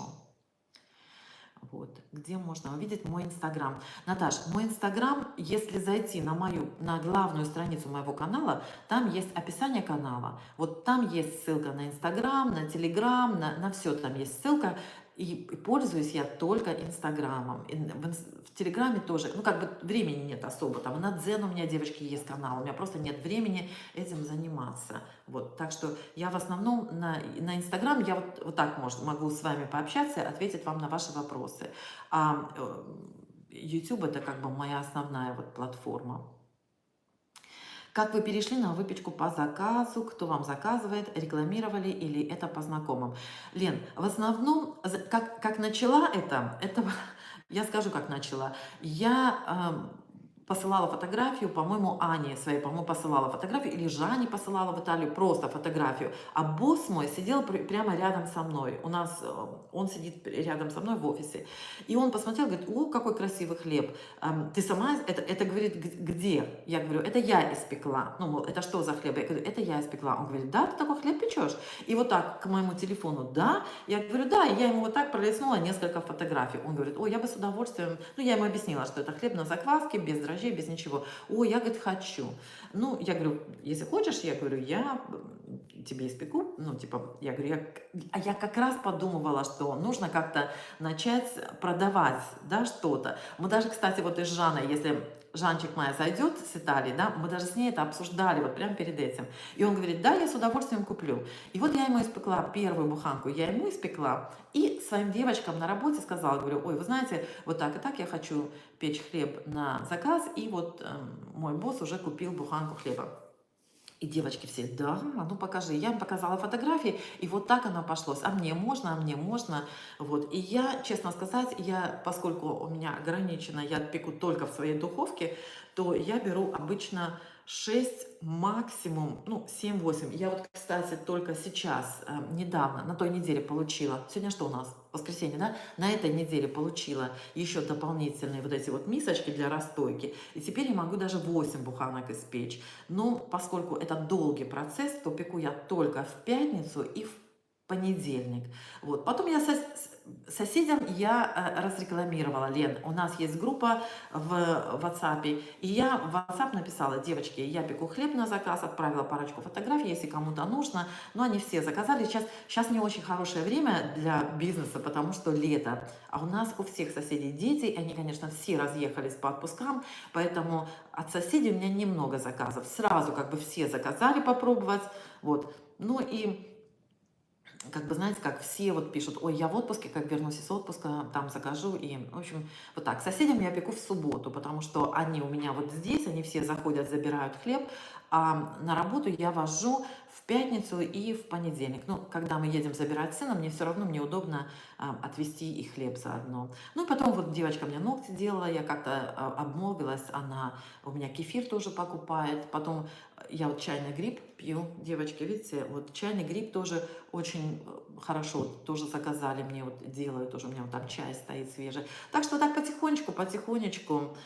Вот, где можно увидеть мой Инстаграм. Наташ, мой Инстаграм, если зайти на главную страницу моего канала, там есть описание канала. Вот там есть ссылка на Инстаграм, на Телеграм, на все там есть ссылка. И пользуюсь я только Инстаграмом. В Телеграме тоже, ну как бы времени нет особо. Там и на Дзен у меня, девочки, есть канал. У меня просто нет времени этим заниматься. Вот, так что я в основном на Инстаграм, я вот так могу с вами пообщаться, ответить вам на ваши вопросы. А YouTube это как бы моя основная вот платформа. Как вы перешли на выпечку по заказу? Кто вам заказывает? Рекламировали или это по знакомым? Лен, в основном, как начала это я скажу, как начала. Я посылала фотографию, по-моему, Ане своей, по-моему, посылала фотографию, или Жане посылала в Италию просто фотографию. А босс мой сидел прямо рядом со мной. Он сидит рядом со мной в офисе. И он посмотрел, говорит, о, какой красивый хлеб. Ты сама, это говорит, где? Я говорю, это я испекла. Ну, мол, это что за хлеб? Я говорю, это я испекла. Он говорит, да, ты такой хлеб печешь? И вот так к моему телефону, да. Я говорю, да, и я ему вот так пролистнула несколько фотографий. Он говорит, о, я бы с удовольствием, ну, я ему объяснила, что это хлеб на закваске, без дрожжей, без ничего. Ой, я, говорит, хочу. Ну, я говорю, если хочешь, я говорю, я тебе испеку. Ну, типа, я говорю, я как раз подумывала, что нужно как-то начать продавать, да, что-то. Мы даже, кстати, вот и с Жанной, если Жанчик моя зайдет с Италии, да, мы даже с ней это обсуждали вот прямо перед этим. И он говорит, да, я с удовольствием куплю. И вот я ему испекла первую буханку, я ему испекла. И своим девочкам на работе сказала, говорю, ой, вы знаете, вот так и так я хочу печь хлеб на заказ, и вот мой босс уже купил буханку хлеба. И девочки все, да, ну покажи. Я им показала фотографии, и вот так оно пошло. А мне можно, а мне можно. Вот. И я, честно сказать, поскольку у меня ограничено, я пеку только в своей духовке, то я беру обычно 6, максимум, ну, 7-8. Я вот, кстати, только сейчас, недавно, на той неделе получила, сегодня что у нас? Воскресенье, да? На этой неделе получила еще дополнительные вот эти вот мисочки для расстойки. И теперь я могу даже 8 буханок испечь. Но поскольку это долгий процесс, то пеку я только в пятницу и в понедельник. Вот. Потом я соседям я разрекламировала, Лен, у нас есть группа в WhatsApp, и я в WhatsApp написала, девочки, я пеку хлеб на заказ, отправила парочку фотографий, если кому-то нужно, но они все заказали. Сейчас не очень хорошее время для бизнеса, потому что лето, а у нас у всех соседей дети, они, конечно, все разъехались по отпускам, поэтому от соседей у меня немного заказов. Сразу как бы все заказали попробовать, вот, ну и как бы, знаете, как все вот пишут, ой, я в отпуске, как вернусь из отпуска, там закажу. И, в общем, вот так. Соседям я пеку в субботу, потому что они у меня вот здесь, они все заходят, забирают хлеб, а на работу я вожу в пятницу и в понедельник. Ну, когда мы едем забирать сына, мне все равно, мне удобно отвезти и хлеб заодно. Ну, и потом вот девочка мне ногти делала, я как-то обмолвилась, она у меня кефир тоже покупает. Потом я вот чайный гриб пью, девочки, видите, вот чайный гриб тоже очень хорошо, тоже заказали мне, вот делают, тоже у меня вот там чай стоит свежий. Так что так потихонечку, потихонечку,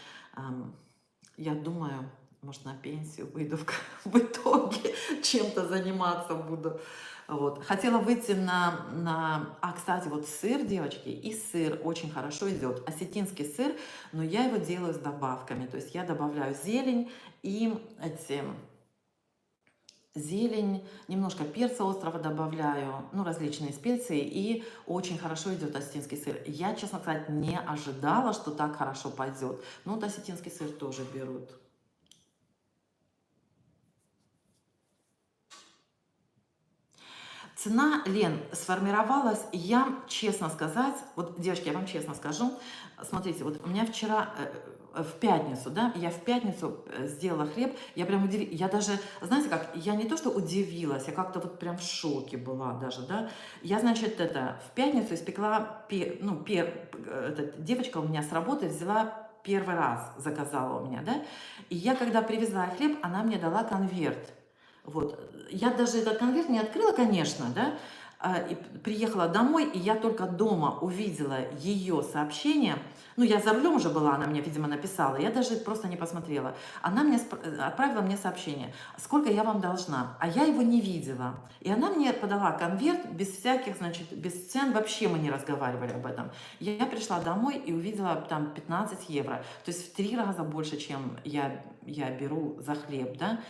я думаю, может, на пенсию выйду в итоге, чем-то заниматься буду. Вот. Хотела выйти А, кстати, вот сыр, девочки, и сыр очень хорошо идет. Осетинский сыр, но я его делаю с добавками. То есть я добавляю зелень и зелень, немножко перца острого добавляю, ну, различные специи, и очень хорошо идет осетинский сыр. Я, честно сказать, не ожидала, что так хорошо пойдет. Но вот осетинский сыр тоже берут. Цена, Лен, сформировалась, я, честно сказать, вот, девочки, я вам честно скажу, смотрите, вот у меня вчера, в пятницу, да, я в пятницу сделала хлеб, я прям удивилась, я даже, знаете как, я не то что удивилась, я как-то вот прям в шоке была даже, да, я, значит, в пятницу испекла, девочка у меня с работы взяла первый раз, заказала у меня, да, и я, когда привезла хлеб, она мне дала конверт. Вот. Я даже этот конверт не открыла, конечно, да, и приехала домой, и я только дома увидела ее сообщение. Ну, я за рулем уже была, она мне, видимо, написала, я даже просто не посмотрела. Она мне отправила мне сообщение, сколько я вам должна, а я его не видела. И она мне подала конверт без всяких, значит, без цен, вообще мы не разговаривали об этом. Я пришла домой и увидела там 15 евро, то есть в 3 раза больше, чем я беру за хлеб, да.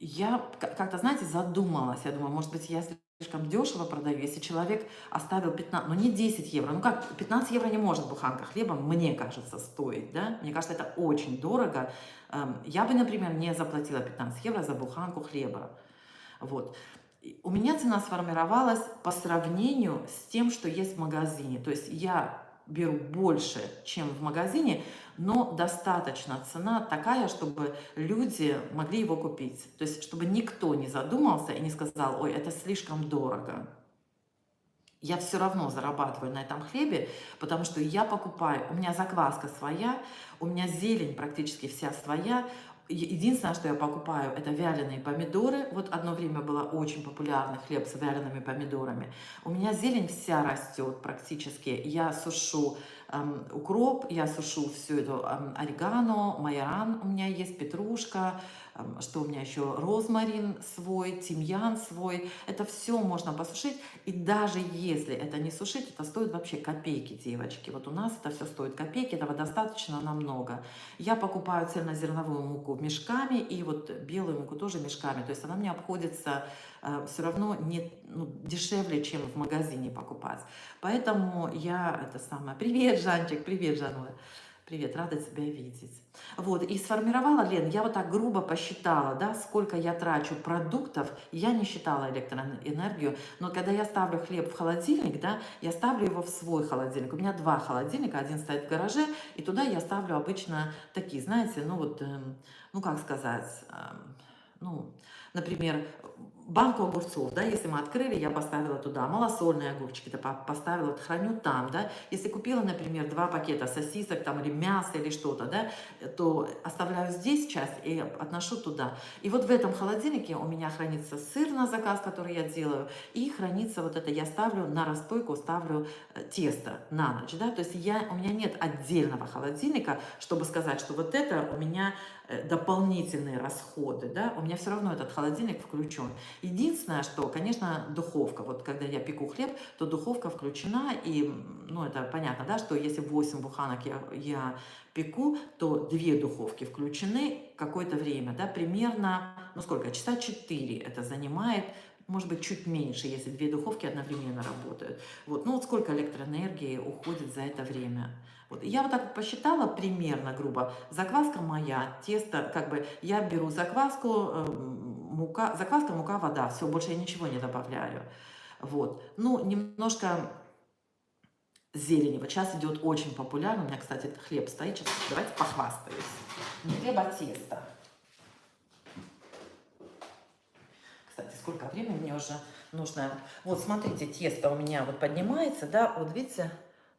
Я как-то, знаете, задумалась. Я думаю, может быть, я слишком дешево продаю. Если человек оставил 15, ну не 10 евро, ну как, 15 евро не может буханка хлеба, мне кажется, стоить, да? Мне кажется, это очень дорого. Я бы, например, не заплатила 15 евро за буханку хлеба. Вот. У меня цена сформировалась по сравнению с тем, что есть в магазине. То есть я беру больше, чем в магазине, но достаточно цена такая, чтобы люди могли его купить. То есть, чтобы никто не задумался и не сказал, ой, это слишком дорого. Я все равно зарабатываю на этом хлебе, потому что я покупаю, у меня закваска своя, у меня зелень практически вся своя, Единственное, что я покупаю, это вяленые помидоры. Вот одно время было очень популярный хлеб с вялеными помидорами. У меня зелень вся растет практически. Я сушу укроп, я сушу все это орегано, майоран у меня есть, петрушка, что у меня еще, розмарин свой, тимьян свой. Это все можно посушить. И даже если это не сушить, это стоит вообще копейки, девочки. Вот у нас это все стоит копейки, этого достаточно намного. Я покупаю цельнозерновую муку мешками и вот белую муку тоже мешками. То есть она мне обходится все равно не, дешевле, чем в магазине покупать. Поэтому я это самое... Привет, Жанчик, привет, Жануля. Привет, рада тебя видеть. Вот, и сформировала, Лен, я вот так грубо посчитала, да, сколько я трачу продуктов, я не считала электроэнергию, но когда я ставлю хлеб в холодильник, да, я ставлю его в свой холодильник. У меня 2 холодильника, один стоит в гараже, и туда я ставлю обычно такие, знаете, ну вот, ну как сказать, ну, например, банку огурцов, да, если мы открыли, я поставила туда малосольные огурчики, поставила, вот, храню там, да, если купила, например, 2 пакета сосисок там или мяса или что-то, да, то оставляю здесь часть и отношу туда. И вот в этом холодильнике у меня хранится сыр на заказ, который я делаю, и хранится вот это, я ставлю на расстойку, ставлю тесто на ночь, да, то есть у меня нет отдельного холодильника, чтобы сказать, что вот это у меня дополнительные расходы, да, у меня все равно этот холодильник включен. Единственное, что, конечно, духовка, вот когда я пеку хлеб, то духовка включена, и, ну, это понятно, да, что если 8 буханок я пеку, то 2 духовки включены какое-то время, да, примерно, ну, сколько, часа 4 это занимает, может быть, чуть меньше, если 2 духовки одновременно работают. Вот, ну, вот сколько электроэнергии уходит за это время. Вот. Я вот так посчитала примерно, грубо, закваска моя, тесто, как бы, я беру закваска, мука, вода, все, больше я ничего не добавляю. Вот. Ну, немножко зелени. Вот сейчас идет очень популярно, у меня, кстати, хлеб стоит, сейчас давайте похвастаюсь. Не хлеб, а тесто. Кстати, сколько времени мне уже нужно. Вот, смотрите, тесто у меня вот поднимается, да, вот видите,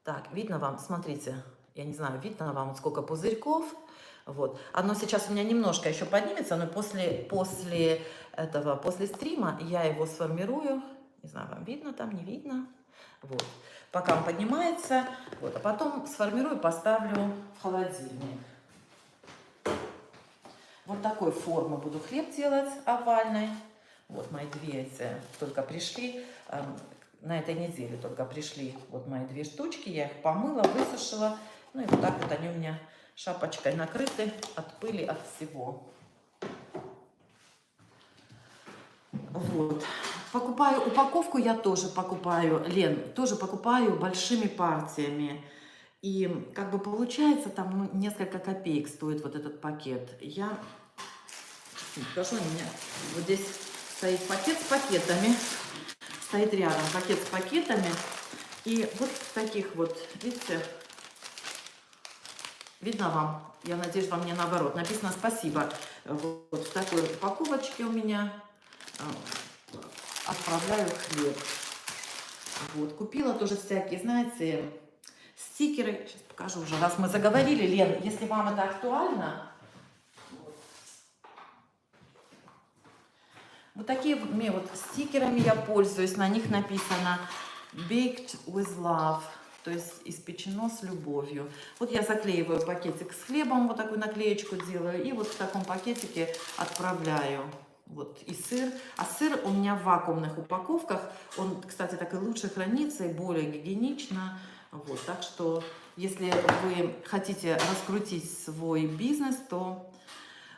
так, видно вам, смотрите, я не знаю, видно вам, вот сколько пузырьков, вот. Оно сейчас у меня немножко еще поднимется, но после стрима я его сформирую, не знаю, вам видно там, не видно, вот. Пока он поднимается, вот, а потом сформирую, поставлю в холодильник. Вот такой формы буду хлеб делать, овальной. Вот мои 2 эти только пришли, на этой неделе только пришли вот мои 2 штучки, я их помыла, высушила, ну и вот так вот они у меня шапочкой накрыты от пыли, от всего. Вот. Покупаю упаковку, я тоже покупаю, Лен, тоже покупаю большими партиями. И как бы получается там, ну, несколько копеек стоит вот этот пакет. Я покажу, у меня вот здесь стоит пакет с пакетами, стоит рядом пакет с пакетами, и вот в таких вот, видите, видно вам, я надеюсь, вам не наоборот, написано «Спасибо». Вот в такой упаковочке у меня отправляю хлеб. Вот, купила тоже всякие, знаете, стикеры, сейчас покажу уже, раз мы заговорили, Лен, если вам это актуально. Вот такими вот стикерами я пользуюсь, на них написано Baked with Love, то есть испечено с любовью. Вот я заклеиваю пакетик с хлебом, вот такую наклеечку делаю, и вот в таком пакетике отправляю. Вот и сыр. А сыр у меня в вакуумных упаковках, он, кстати, так и лучше хранится, и более гигиенично. Вот, так что, если вы хотите раскрутить свой бизнес, то...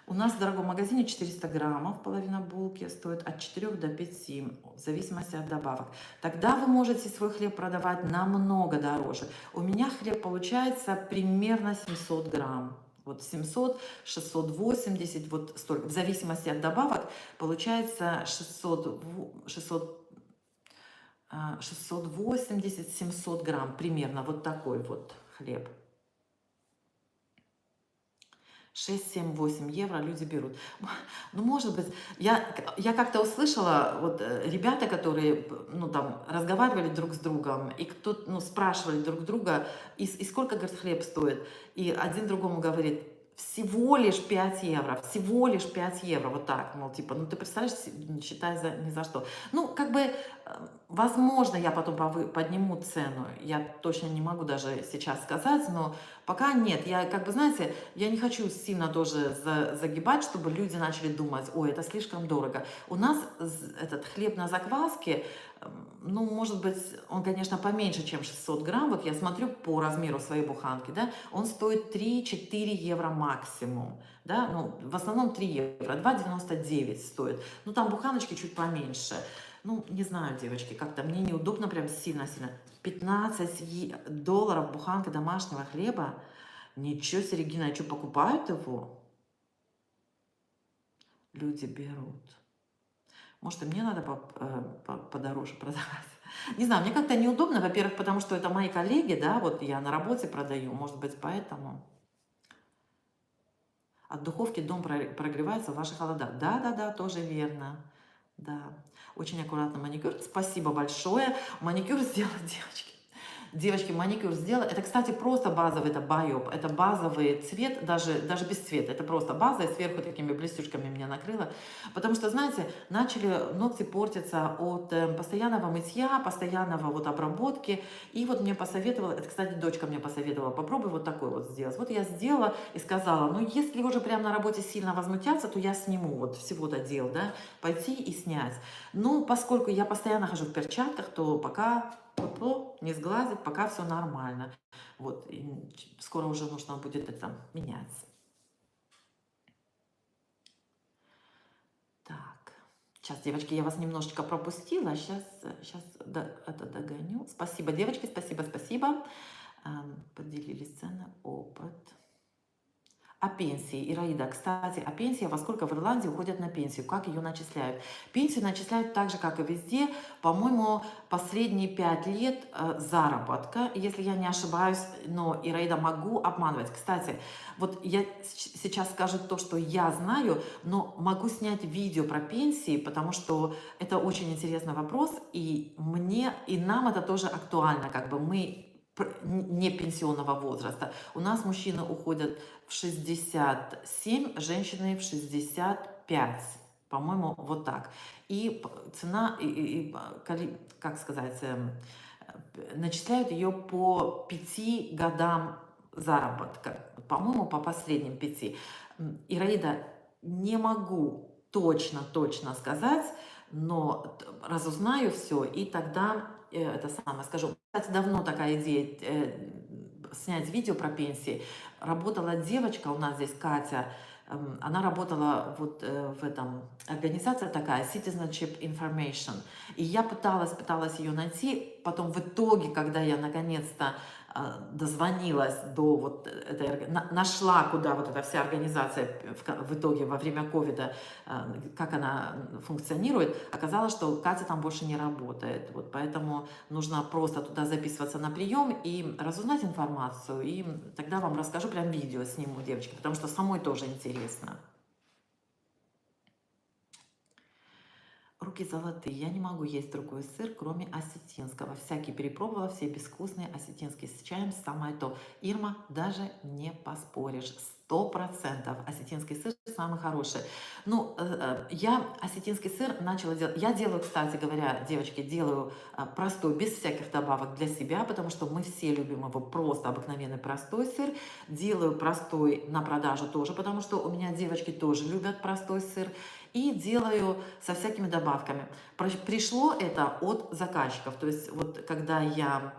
У нас в дорогом магазине 400 граммов, половина булки стоит от 4 до 5, в зависимости от добавок. Тогда вы можете свой хлеб продавать намного дороже. У меня хлеб получается примерно 700 грамм. Вот 700, 680, вот столько. В зависимости от добавок получается 680, 700 грамм. Примерно вот такой вот хлеб. 6, 7, 8 евро люди берут. Ну, может быть, я как-то услышала, вот ребята, которые, ну, там, разговаривали друг с другом, и кто-то, ну, спрашивали друг друга, и сколько, говорит, хлеб стоит. И один другому говорит, всего лишь 5 евро, всего лишь 5 евро, вот так, мол, типа, ну ты представляешь, считай за, ни за что. Ну, как бы, возможно, я потом подниму цену, я точно не могу даже сейчас сказать, но пока нет. Я, как бы, знаете, я не хочу сильно тоже загибать, чтобы люди начали думать, ой, это слишком дорого. У нас этот хлеб на закваске, ну, может быть, он, конечно, поменьше, чем 600 грамм, вот я смотрю по размеру своей буханки, да, он стоит 3-4 евро максимум, да, ну, в основном 3 евро, 2,99 стоит, ну, там буханочки чуть поменьше, ну, не знаю, девочки, как-то мне неудобно прям сильно-сильно, 15 долларов буханка домашнего хлеба, ничего себе, Регина, а что, покупают его? Люди берут. Может, и мне надо подороже продавать. Не знаю, мне как-то неудобно, во-первых, потому что это мои коллеги, да, вот я на работе продаю, может быть, поэтому. От духовки дом прогревается в ваши холода. Да, тоже верно. Да, очень аккуратно маникюр. Спасибо большое. Маникюр сделала, девочки. Девочки, маникюр сделала. Это, кстати, просто базовый, это Biop. Это базовый цвет, даже без цвета. Это просто база, и сверху такими блестюшками меня накрыло. Потому что, знаете, начали ногти портиться от постоянного мытья, постоянного вот обработки. И вот мне посоветовала, это, кстати, дочка мне посоветовала, попробуй вот такой вот сделать. Вот я сделала и сказала, ну, если уже прям на работе сильно возмутятся, то я сниму вот всего-то дел, да, пойти и снять. Ну, поскольку я постоянно хожу в перчатках, то пока не сглазить, пока все нормально. Вот, и скоро уже нужно будет это менять. Так, сейчас, девочки, я вас немножечко пропустила, сейчас это догоню. Спасибо, девочки, спасибо. Поделились цены, опыт. О пенсии, Ираида, кстати, о пенсии, во сколько в Ирландии уходят на пенсию, как ее начисляют? Пенсию начисляют так же, как и везде, по-моему, последние 5 лет заработка, если я не ошибаюсь, но, Ираида, могу обманывать. Кстати, вот я сейчас скажу то, что я знаю, но могу снять видео про пенсии, потому что это очень интересный вопрос, и мне, и нам это тоже актуально, как бы мы не пенсионного возраста. У нас мужчины уходят в 67, женщины в 65. По-моему, вот так. И цена, как сказать, начисляют ее по 5 годам заработка. По-моему, по последним 5. Ираида, не могу точно сказать, но разузнаю все, и тогда это самое скажу. Кстати, давно такая идея снять видео про пенсии. Работала девочка у нас здесь, Катя, она работала вот в этом, организация такая, Citizenship Information. И я пыталась ее найти, потом в итоге, когда я наконец-то дозвонилась до вот этой, нашла, куда вот эта вся организация в итоге во время ковида, как она функционирует, оказалось, что Катя там больше не работает. Вот поэтому нужно просто туда записываться на прием и разузнать информацию, и тогда вам расскажу, прям видео сниму, девочки, потому что самой тоже интересно. Руки золотые. Я не могу есть другой сыр, кроме осетинского. Всякие перепробовала, все безвкусные. Осетинский с чаем самое то. Ирма, даже не поспоришь. 100% осетинский сыр самый хороший. Ну, я осетинский сыр начала делать. Я делаю, кстати говоря, девочки, делаю простой, без всяких добавок для себя, потому что мы все любим его просто обыкновенный простой сыр. Делаю простой на продажу тоже, потому что у меня девочки тоже любят простой сыр. И делаю со всякими добавками. Пришло это от заказчиков. То есть вот когда я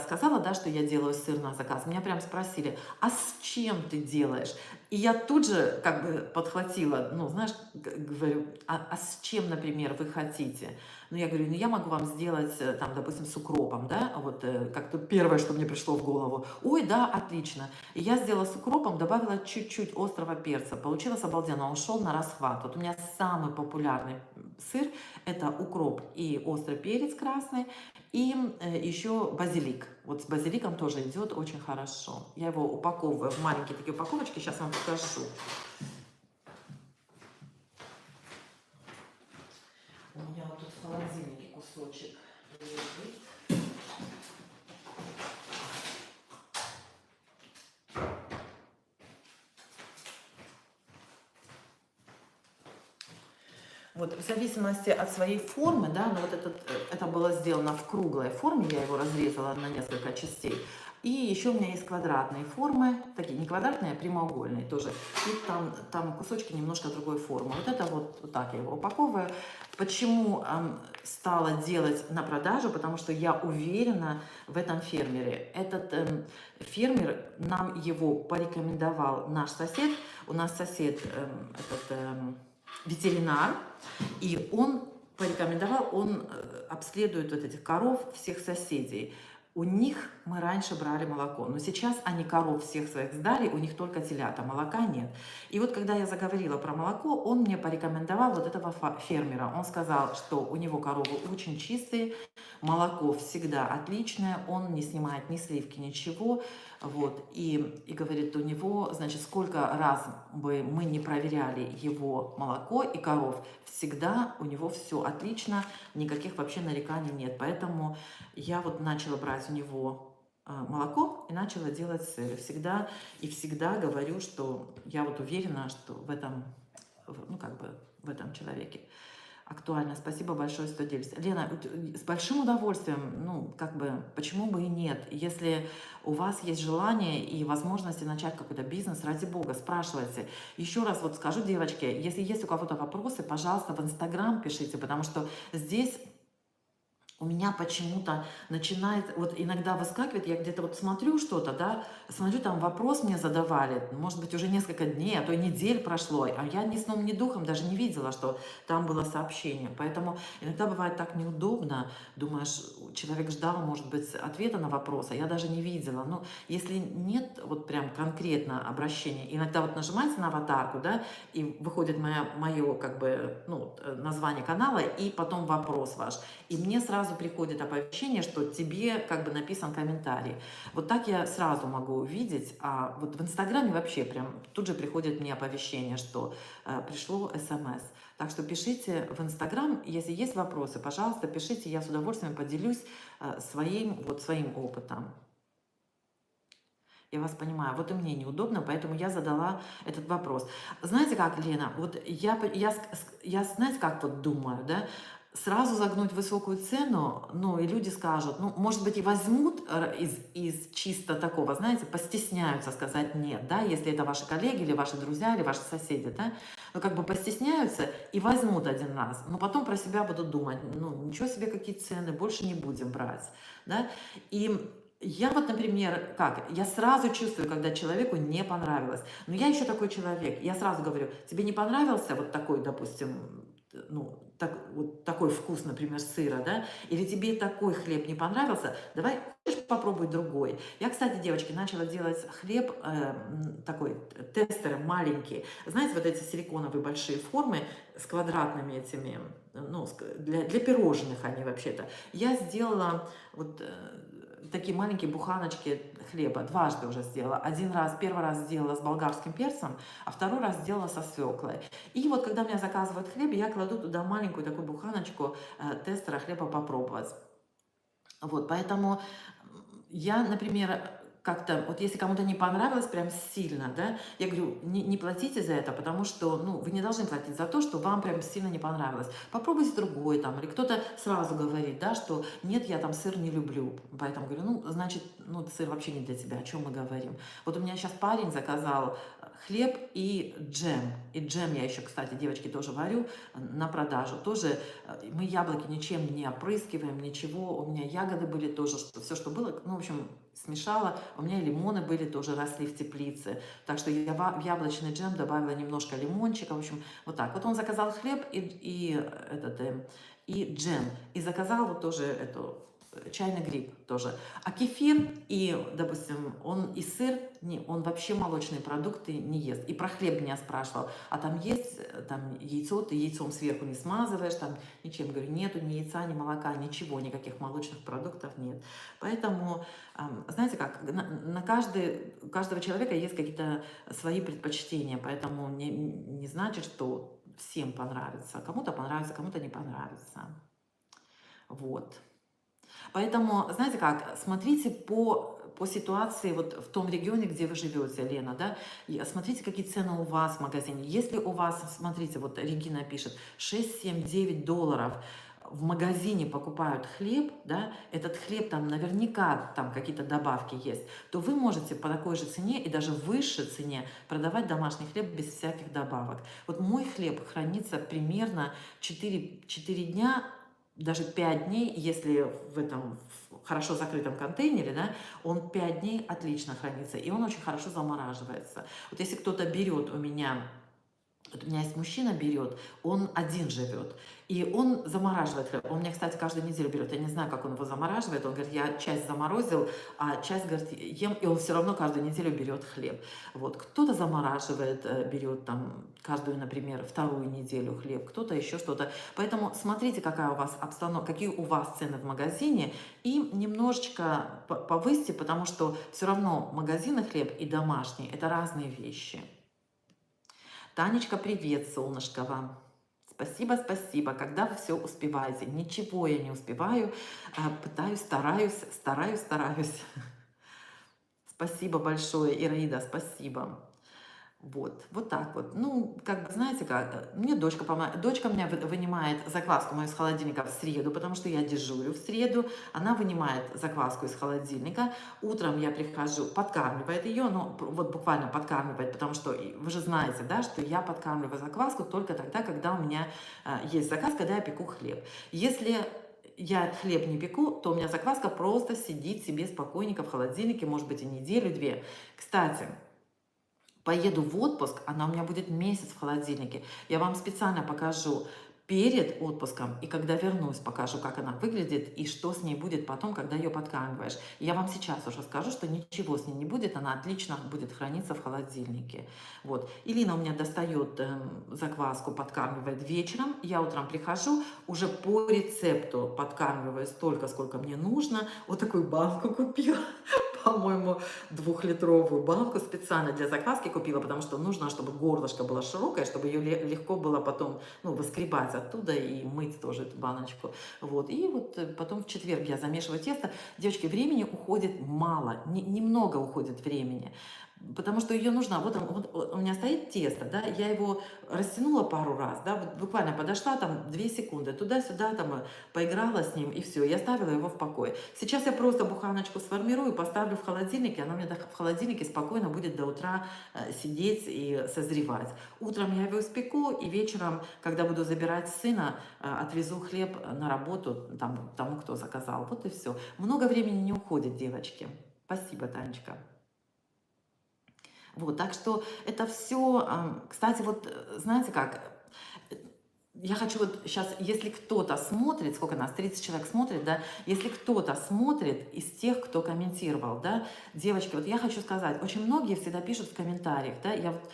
сказала, да, что я делаю сыр на заказ, меня прям спросили, а с чем ты делаешь? И я тут же как бы подхватила, ну, знаешь, говорю, а с чем, например, вы хотите? Ну, я говорю, ну, я могу вам сделать, там, допустим, с укропом, да, вот как-то первое, что мне пришло в голову. Ой, да, отлично. И я сделала с укропом, добавила чуть-чуть острого перца. Получилось обалденно, он шел на расхват. Вот у меня самый популярный сыр – это укроп и острый перец красный, и еще базилик. Вот с базиликом тоже идет очень хорошо. Я его упаковываю в маленькие такие упаковочки, сейчас вам покажу. У меня вот тут в холодильнике кусочек лежит. Вот, в зависимости от своей формы, да, но вот это было сделано в круглой форме, я его разрезала на несколько частей. И еще у меня есть квадратные формы, такие не квадратные, а прямоугольные тоже. И там кусочки немножко другой формы. Вот это вот так я его упаковываю. Почему стала делать на продажу? Потому что я уверена в этом фермере. Этот фермер, нам его порекомендовал наш сосед. У нас сосед ветеринар, и он порекомендовал, он обследует вот этих коров всех соседей. У них мы раньше брали молоко, но сейчас они коров всех своих сдали, у них только телята, молока нет. И вот когда я заговорила про молоко, он мне порекомендовал вот этого фермера. Он сказал, что у него коровы очень чистые, молоко всегда отличное, он не снимает ни сливки, ничего. Вот, и говорит, у него, значит, сколько раз бы мы не проверяли его молоко и коров, всегда у него все отлично, никаких вообще нареканий нет. Поэтому я вот начала брать у него молоко и начала делать сыр. Всегда говорю, что я вот уверена, что в этом, ну как бы в этом человеке актуально. Спасибо большое, что делишься. Лена, с большим удовольствием, ну, как бы, почему бы и нет? Если у вас есть желание и возможности начать какой-то бизнес, ради бога, спрашивайте. Еще раз вот скажу, девочки, если есть у кого-то вопросы, пожалуйста, в Инстаграм пишите, потому что здесь у меня почему-то начинает, вот иногда выскакивает, я где-то вот смотрю что-то, да, смотрю, там вопрос мне задавали, может быть, уже несколько дней, а то и недель прошло, а я ни сном, ни духом даже не видела, что там было сообщение. Поэтому иногда бывает так неудобно, думаешь, человек ждал, может быть, ответа на вопрос, а я даже не видела. Но если нет вот прям конкретно обращения, иногда вот нажимаете на аватарку, да, и выходит мое как бы, ну, название канала, и потом вопрос ваш. И мне сразу приходит оповещение, что тебе как бы написан комментарий. Вот так я сразу могу увидеть, а вот в Инстаграме вообще прям тут же приходит мне оповещение, что пришло СМС. Так что пишите в Инстаграм, если есть вопросы, пожалуйста, пишите, я с удовольствием поделюсь своим опытом. Я вас понимаю, вот и мне неудобно, поэтому я задала этот вопрос. Знаете как, Лена, вот я знаете, как вот думаю, да, сразу загнуть высокую цену, ну, и люди скажут, ну, может быть, и возьмут из чисто такого, знаете, постесняются сказать нет, да, если это ваши коллеги или ваши друзья или ваши соседи, да, ну, как бы постесняются и возьмут один раз, но потом про себя будут думать, ну, ничего себе, какие цены, больше не будем брать, да, и я вот, например, я сразу чувствую, когда человеку не понравилось. Но я еще такой человек. Я сразу говорю, тебе не понравился вот такой, допустим, ну, вот такой вкус, например, сыра, да? Или тебе такой хлеб не понравился, давай попробуй другой. Я, кстати, девочки, начала делать хлеб такой, тестеры маленькие. Знаете, вот эти силиконовые большие формы с квадратными этими, ну, для пирожных они вообще-то. Я сделала вот такие маленькие буханочки хлеба. Дважды уже сделала. Первый раз сделала с болгарским перцем, а второй раз сделала со свеклой. И вот когда меня заказывают хлеб, я кладу туда маленькую такую буханочку тестера хлеба попробовать. Вот, поэтому я, например, как-то, вот если кому-то не понравилось прям сильно, да, я говорю, не платите за это, потому что, ну, вы не должны платить за то, что вам прям сильно не понравилось. Попробуйте другой там, или кто-то сразу говорит, да, что нет, я там сыр не люблю, поэтому говорю, ну, значит, ну, сыр вообще не для тебя, о чем мы говорим. Вот у меня сейчас парень заказал хлеб и джем. И джем я еще, кстати, девочки, тоже варю на продажу. Тоже мы яблоки ничем не опрыскиваем, ничего. У меня ягоды были тоже, все, что было, ну, в общем, смешала. У меня лимоны были, тоже росли в теплице. Так что я в яблочный джем добавила немножко лимончика. В общем, вот так. Вот он заказал хлеб и джем. И заказал вот тоже эту чайный гриб тоже. А кефир и, допустим, он и сыр, он вообще молочные продукты не ест. И про хлеб меня спрашивал, а там есть там яйцо, ты яйцом сверху не смазываешь, там ничем. Говорю, нету ни яйца, ни молока, ничего, никаких молочных продуктов нет. Поэтому, знаете как, у каждого человека есть какие-то свои предпочтения, поэтому не значит, что всем понравится. Кому-то не понравится. Вот. Поэтому, знаете как, смотрите по по ситуации вот в том регионе, где вы живете, Лена, да, и смотрите, какие цены у вас в магазине. Если у вас, смотрите, вот Регина пишет, 6, 7, 9 долларов в магазине покупают хлеб, да, этот хлеб там наверняка там какие-то добавки есть, то вы можете по такой же цене и даже выше цене продавать домашний хлеб без всяких добавок. Вот мой хлеб хранится примерно 4 дня, даже 5 дней, если в этом хорошо закрытом контейнере, да, он 5 дней отлично хранится, и он очень хорошо замораживается. Вот если кто-то берет у меня, вот у меня есть мужчина берет, он один живет, и он замораживает хлеб. Он меня, кстати, каждую неделю берет. Я не знаю, как он его замораживает. Он говорит, я часть заморозил, а часть, говорит, ем, и он все равно каждую неделю берет хлеб. Вот. Кто-то замораживает, берет там каждую, например, вторую неделю хлеб, кто-то еще что-то. Поэтому смотрите, какая у вас обстановка, какие у вас цены в магазине, и немножечко повысьте, потому что все равно магазинный хлеб и домашний – это разные вещи. Танечка, привет, солнышко вам. Спасибо, спасибо. Когда вы все успеваете? Ничего я не успеваю. Пытаюсь, стараюсь. Спасибо большое, Ираида, спасибо. Вот так вот. Ну, как бы, знаете как, мне дочка помогает. Дочка меня вынимает закваску мою из холодильника в среду, потому что я дежурю в среду. Она вынимает закваску из холодильника. Утром я прихожу, подкармливает ее, ну, вот буквально подкармливает, потому что вы же знаете, да, что я подкармливаю закваску только тогда, когда у меня есть заказ, когда я пеку хлеб. Если я хлеб не пеку, то у меня закваска просто сидит себе спокойненько в холодильнике, может быть, и неделю-две. Кстати, поеду в отпуск, она у меня будет месяц в холодильнике. Я вам специально покажу перед отпуском, и когда вернусь, покажу, как она выглядит, и что с ней будет потом, когда ее подкармливаешь. Я вам сейчас уже скажу, что ничего с ней не будет, она отлично будет храниться в холодильнике. Вот. Илина у меня достает закваску, подкармливает вечером, я утром прихожу, уже по рецепту подкармливаю столько, сколько мне нужно. Вот такую банку купила, по-моему, 2-литровую банку специально для закваски купила, потому что нужно, чтобы горлышко было широкое, чтобы ее легко было потом, ну, выскребать оттуда и мыть тоже эту баночку. Вот. И вот потом в четверг я замешиваю тесто. Девочки, времени уходит мало, немного уходит времени. Потому что ее нужно, вот у меня стоит тесто, да, я его растянула пару раз, да, вот буквально подошла там 2 секунды, туда-сюда там поиграла с ним, и все, я ставила его в покой. Сейчас я просто буханочку сформирую, поставлю в холодильник, и она у меня в холодильнике спокойно будет до утра сидеть и созревать. Утром я его испеку, и вечером, когда буду забирать сына, отвезу хлеб на работу тому, кто заказал. Вот и все. Много времени не уходит, девочки. Спасибо, Танечка. Вот, так что это все, кстати, вот знаете как, я хочу вот сейчас, если кто-то смотрит, сколько нас, 30 человек смотрит, да, если кто-то смотрит из тех, кто комментировал, да, девочки, вот я хочу сказать, очень многие всегда пишут в комментариях, да, я вот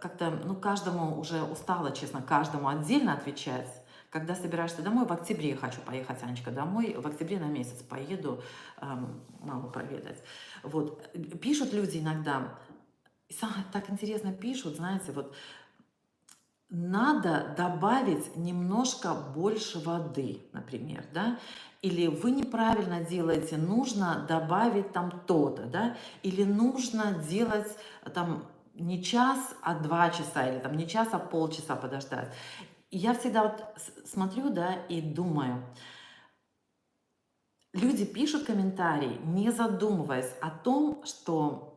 как-то, ну, каждому уже устала, честно, каждому отдельно отвечать. Когда собираешься домой, в октябре хочу поехать, Анечка, домой, в октябре на месяц поеду маму проведать. Вот, пишут люди иногда, так интересно пишут, знаете, вот надо добавить немножко больше воды, например, да, или вы неправильно делаете, нужно добавить там то-то, да, или нужно делать там не час, а 2 часа, или там не час, а полчаса подождать. И я всегда вот смотрю, да, и думаю, люди пишут комментарии, не задумываясь о том, что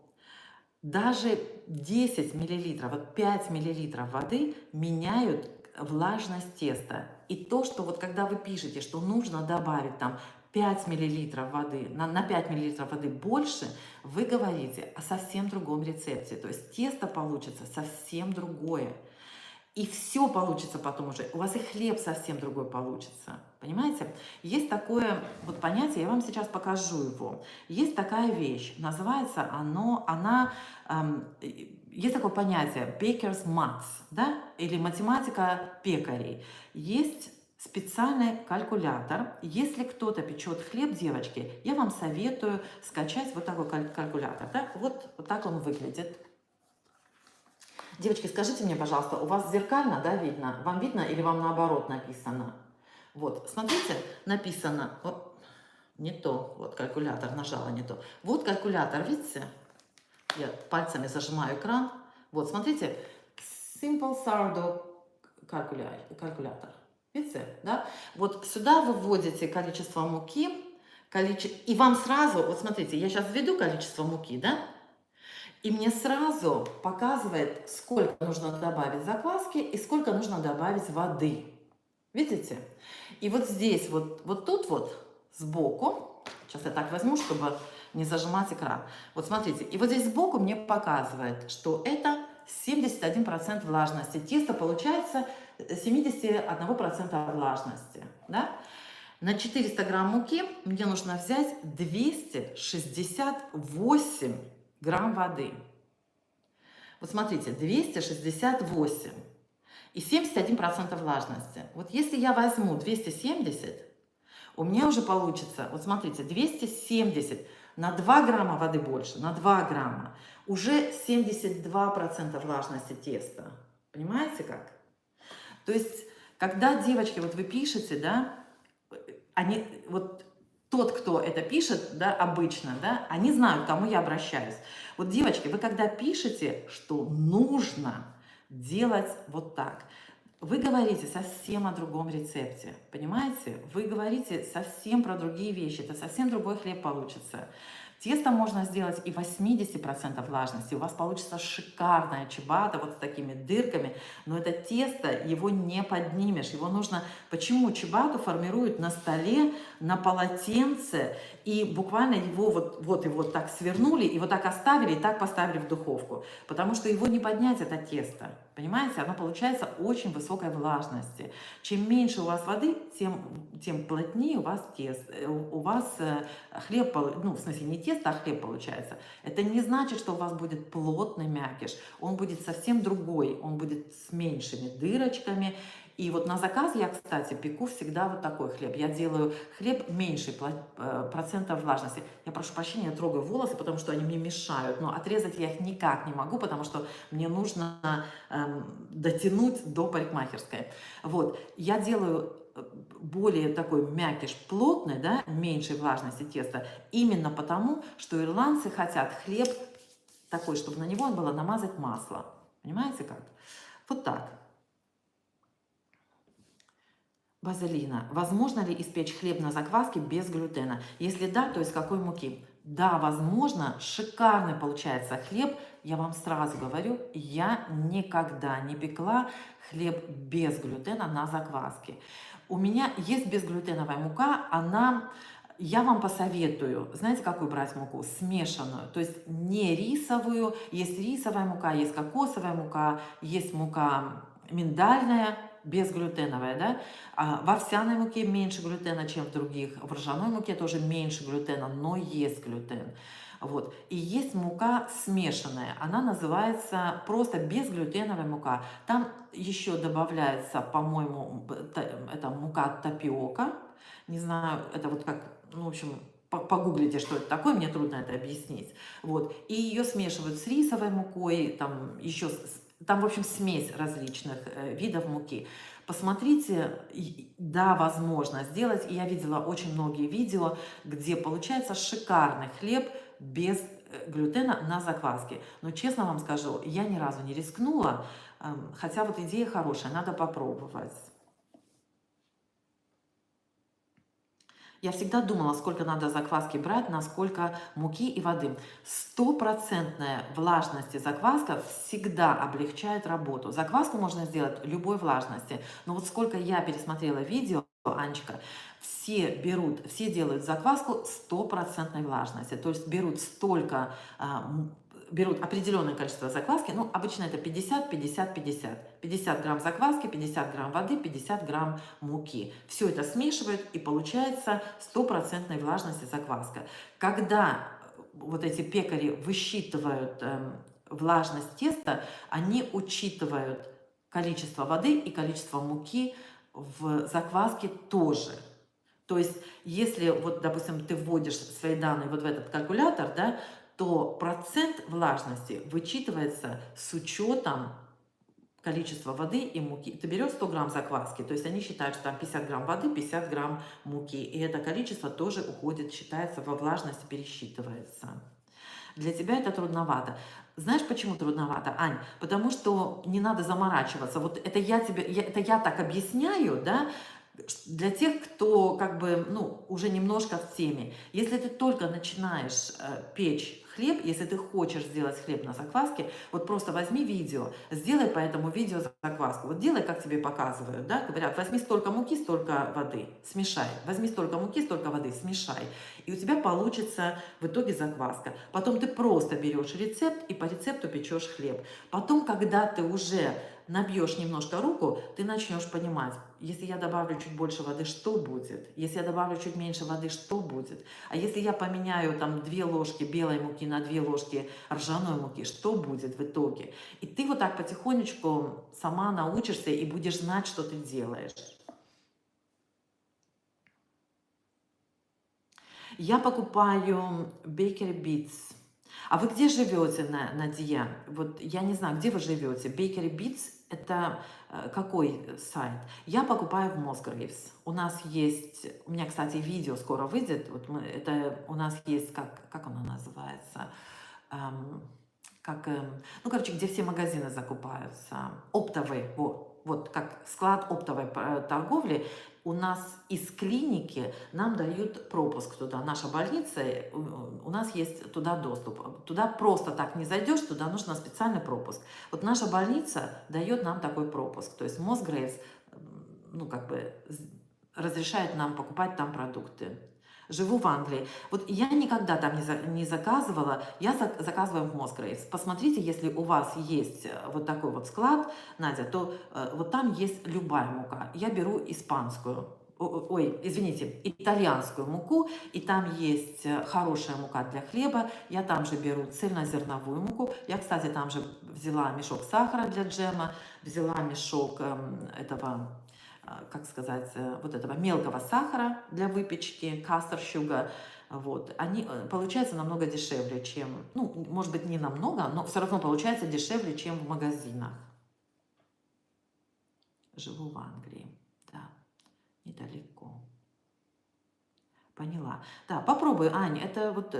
даже 10 миллилитров, вот 5 миллилитров воды меняют влажность теста. И то, что вот когда вы пишете, что нужно добавить там 5 миллилитров воды, на 5 миллилитров воды больше, вы говорите о совсем другом рецепте. То есть тесто получится совсем другое. И все получится потом уже. У вас и хлеб совсем другой получится. Понимаете? Есть такое вот понятие, я вам сейчас покажу его. Есть такая вещь, называется есть такое понятие baker's maths, да? Или математика пекарей. Есть специальный калькулятор. Если кто-то печет хлеб, девочки, я вам советую скачать вот такой калькулятор. Да? Вот так он выглядит. Девочки, скажите мне, пожалуйста, у вас зеркально, да, видно? Вам видно или вам наоборот написано? Вот, смотрите, написано, Не то. Вот калькулятор нажала не то. Вот калькулятор, видите? Я пальцами зажимаю экран. Вот, смотрите. Simple Sourdough калькулятор. Видите, да? Вот сюда вы вводите количество муки, и вам сразу, вот смотрите, я сейчас введу количество муки, да? И мне сразу показывает, сколько нужно добавить закваски и сколько нужно добавить воды. Видите? И вот здесь, вот тут вот сбоку, сейчас я так возьму, чтобы не зажимать экран. Вот смотрите, и вот здесь сбоку мне показывает, что это 71% влажности. Тесто получается 71% влажности. Да? На 400 грамм муки мне нужно взять 268 грамм воды. Вот смотрите, 268 и 71% влажности. Вот если я возьму 270, у меня уже получится, вот смотрите, 270 на 2 грамма воды больше, на 2 грамма, уже 72% влажности теста. Понимаете как? То есть, когда, девочки, вот вы пишете, да, они, вот тот, кто это пишет, да, обычно, да, они знают, к кому я обращаюсь. Вот, девочки, вы когда пишете, что нужно делать вот так, вы говорите совсем о другом рецепте, понимаете? Вы говорите совсем про другие вещи, это совсем другой хлеб получится. Тесто можно сделать и 80% влажности, у вас получится шикарная чиабатта вот с такими дырками, но это тесто, его не поднимешь, его нужно... Почему чиабатту формируют на столе, на полотенце, и буквально его его так свернули, и вот так оставили, и так поставили в духовку, потому что его не поднять, это тесто, понимаете? Оно получается очень высокой влажности. Чем меньше у вас воды, тем плотнее у вас тесто, у вас хлеб, ну, в смысле, не тесто, а хлеб получается. Это не значит, что у вас будет плотный мякиш. Он будет совсем другой. Он будет с меньшими дырочками. И вот на заказ я, кстати, пеку всегда вот такой хлеб. Я делаю хлеб меньше процентов влажности. Я прошу прощения, я трогаю волосы, потому что они мне мешают. Но отрезать я их никак не могу, потому что мне нужно дотянуть до парикмахерской. Вот. Я делаю более такой мякиш плотный, да, меньшей влажности теста, именно потому, что ирландцы хотят хлеб такой, чтобы на него было намазать масло. Понимаете как? Вот так. Базелина. Возможно ли испечь хлеб на закваске без глютена? Если да, то из какой муки? Да, возможно. Шикарный получается хлеб. Я вам сразу говорю, я никогда не пекла хлеб без глютена на закваске. У меня есть безглютеновая мука, я вам посоветую, знаете, какую брать муку? Смешанную, то есть не рисовую. Есть рисовая мука, есть кокосовая мука, есть мука миндальная, безглютеновая, да? В овсяной муке меньше глютена, чем в других. В ржаной муке тоже меньше глютена, но есть глютен. Вот. И есть мука смешанная, она называется просто безглютеновая мука. Там еще добавляется, по-моему, это мука тапиока. Не знаю, это вот как, ну, в общем, погуглите, что это такое, мне трудно это объяснить. Вот. И ее смешивают с рисовой мукой, там еще, там, в общем, смесь различных видов муки. Посмотрите, да, возможно сделать. И я видела очень многие видео, где получается шикарный хлеб без глютена на закваске. Но честно вам скажу, я ни разу не рискнула, хотя вот идея хорошая, надо попробовать. Я всегда думала, сколько надо закваски брать, на сколько муки и воды. 100% влажности закваска всегда облегчает работу. Закваску можно сделать любой влажности. Но вот сколько я пересмотрела видео, Анечка, все делают закваску 100% влажности. То есть берут определенное количество закваски, ну, обычно это 50, 50, 50. 50 грамм закваски, 50 грамм воды, 50 грамм муки. Все это смешивают, и получается 100% влажности закваска. Когда вот эти пекари высчитывают влажность теста, они учитывают количество воды и количество муки в закваске тоже. То есть, если, вот, допустим, ты вводишь свои данные вот в этот калькулятор, да, то процент влажности вычитывается с учетом количество воды и муки. Ты берешь 100 грамм закваски, то есть они считают, что там 50 грамм воды, 50 грамм муки. И это количество тоже уходит, считается, во влажность, пересчитывается. Для тебя это трудновато. Знаешь, почему трудновато, Ань? Потому что не надо заморачиваться. Вот это я так объясняю, да, для тех, кто как бы, ну, уже немножко в теме. Если ты только начинаешь печь хлеб, если ты хочешь сделать хлеб на закваске, вот просто возьми видео, сделай по этому видео закваску. Вот делай, как тебе показывают, да, говорят, возьми столько муки, столько воды, смешай. Возьми столько муки, столько воды, смешай. И у тебя получится в итоге закваска. Потом ты просто берешь рецепт и по рецепту печешь хлеб. Потом, когда ты уже набьешь немножко руку, ты начнешь понимать, если я добавлю чуть больше воды, что будет? Если я добавлю чуть меньше воды, что будет? А если я поменяю там 2 ложки белой муки на 2 ложки ржаной муки, что будет в итоге? И ты вот так потихонечку сама научишься и будешь знать, что ты делаешь. Я покупаю Bakery Beats. А вы где живете, Надия? Вот я не знаю, где вы живете. Bakery Beats – это какой сайт? Я покупаю в Mosgraves. У нас есть, у меня, кстати, видео скоро выйдет. Вот у нас есть, как оно называется? Ну, короче, где все магазины закупаются. Оптовый, вот как склад оптовой торговли. У нас из клиники нам дают пропуск туда. Наша больница, у нас есть туда доступ. Туда просто так не зайдешь, туда нужно специальный пропуск. Вот наша больница дает нам такой пропуск. То есть Mosgraves, ну, как бы разрешает нам покупать там продукты. Живу в Англии. Вот я никогда там не заказывала, я заказываю в Mosgraves. Посмотрите, если у вас есть вот такой вот склад, Надя, то вот там есть любая мука. Я беру испанскую, извините, итальянскую муку, и там есть хорошая мука для хлеба. Я там же беру цельнозерновую муку. Я, кстати, там же взяла мешок сахара для джема, взяла мешок этого, как сказать, вот этого мелкого сахара для выпечки, caster sugar, вот, они получаются намного дешевле, чем, ну, может быть, не намного, но все равно получается дешевле, чем в магазинах. Живу в Англии, да, недалеко. Поняла. Да, попробуй, Аня, это вот,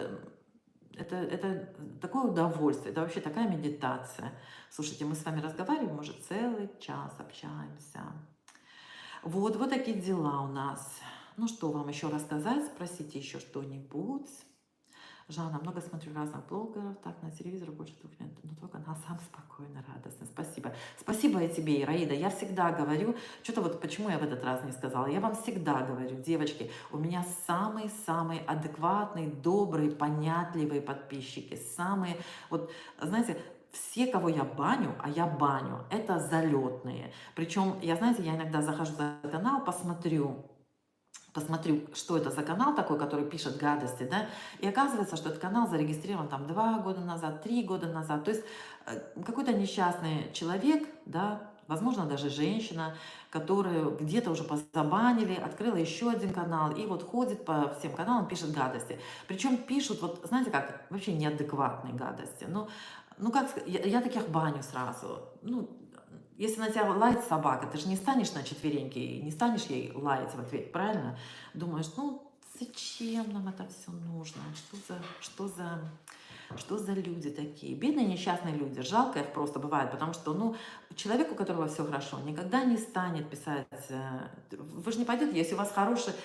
это такое удовольствие, это вообще такая медитация. Слушайте, мы с вами разговариваем, может, целый час общаемся. Вот такие дела у нас. Ну что вам еще рассказать? Спросите еще что-нибудь. Жанна, много смотрю разных блогеров, так, на телевизоре больше 2 лет, но твой канал сам спокойно, радостный. Спасибо. Спасибо и тебе, Ираида. Я всегда говорю, что-то вот почему я в этот раз не сказала, я вам всегда говорю, девочки, у меня самые-самые адекватные, добрые, понятливые подписчики, самые, вот, знаете, все, кого я баню, а я баню, это залетные. Причем, я, знаете, я иногда захожу за канал, посмотрю, что это за канал такой, который пишет гадости, да, и оказывается, что этот канал зарегистрирован там 2 года назад, 3 года назад, то есть какой-то несчастный человек, да, возможно, даже женщина, которую где-то уже позабанили, открыла еще один канал, и вот ходит по всем каналам, пишет гадости. Причем пишут, вот знаете как, вообще неадекватные гадости. Ну как, я таких баню сразу. Ну, если на тебя лает собака, ты же не станешь на четвереньки, не станешь ей лаять в ответ, правильно? Думаешь, ну зачем нам это все нужно? Что за люди такие? Бедные несчастные люди. Жалко их просто бывает, потому что, ну, человек, у которого все хорошо, никогда не станет писать. Вы же не пойдете, если у вас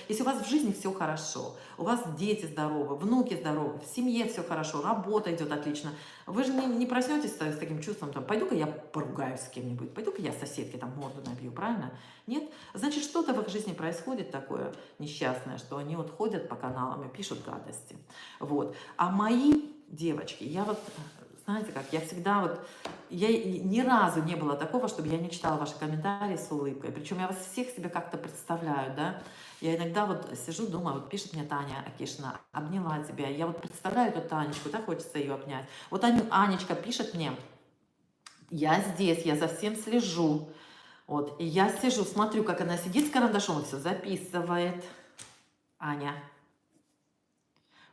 если у вас в жизни все хорошо, у вас дети здоровы, внуки здоровы, в семье все хорошо, работа идет отлично. Вы же не проснетесь с таким чувством, там, пойду-ка я поругаюсь с кем-нибудь, пойду-ка я соседке там морду набью, правильно? Нет? Значит, что-то в их жизни происходит такое несчастное, что они вот ходят по каналам и пишут гадости. Вот. А мои девочки, я вот, знаете как, я всегда вот, я ни разу не было такого, чтобы я не читала ваши комментарии с улыбкой. Причем я вас всех себе как-то представляю, да. Я иногда вот сижу, думаю, вот пишет мне Таня Акишина, обняла тебя. Я вот представляю эту Танечку, так хочется ее обнять. Вот Анечка пишет мне, я здесь, я за всем слежу. Вот, и я сижу, смотрю, как она сидит с карандашом и все записывает. Аня.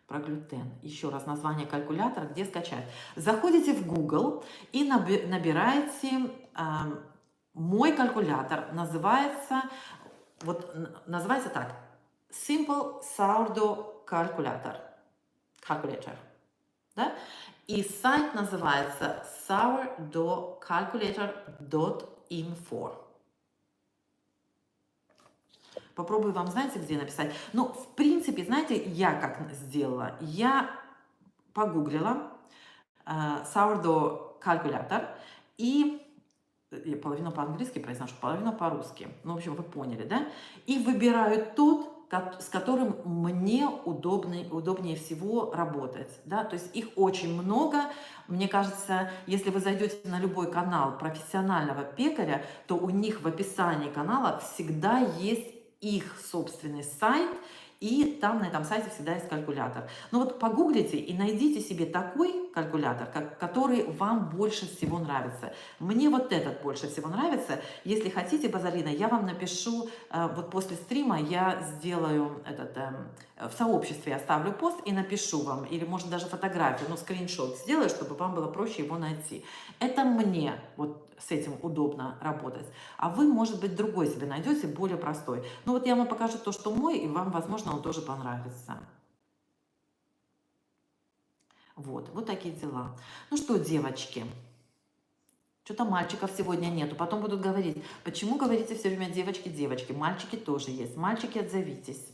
Про глютен. Еще раз название калькулятора, где скачать. Заходите в Google и набираете Мой калькулятор называется, вот называется так, Simple Sourdough Calculator. Да? И сайт называется sourdoughcalculator.info. Попробую вам, знаете, где написать. Ну, в принципе, знаете, я как сделала. Я погуглила sourdough calculator и я половину по-английски произношу, половину по-русски. Ну, в общем, вы поняли, да? И выбираю тот, с которым мне удобнее всего работать. Да? То есть их очень много. Мне кажется, если вы зайдете на любой канал профессионального пекаря, то у них в описании канала всегда есть их собственный сайт, и там на этом сайте всегда есть калькулятор. Ну вот погуглите и найдите себе такой калькулятор, который вам больше всего нравится. Мне вот этот больше всего нравится. Если хотите, Базалина, я вам напишу, вот после стрима я сделаю в сообществе оставлю пост и напишу вам, или может даже фотографию, ну скриншот сделаю, чтобы вам было проще его найти. Это мне вот с этим удобно работать. А вы, может быть, другой себе найдете, более простой. Ну вот я вам покажу то, что мой, и вам, возможно, он тоже понравится. Вот такие дела. Ну что, девочки, что-то мальчиков сегодня нету. Потом будут говорить, почему говорите все время девочки, девочки. Мальчики тоже есть. Мальчики, отзовитесь.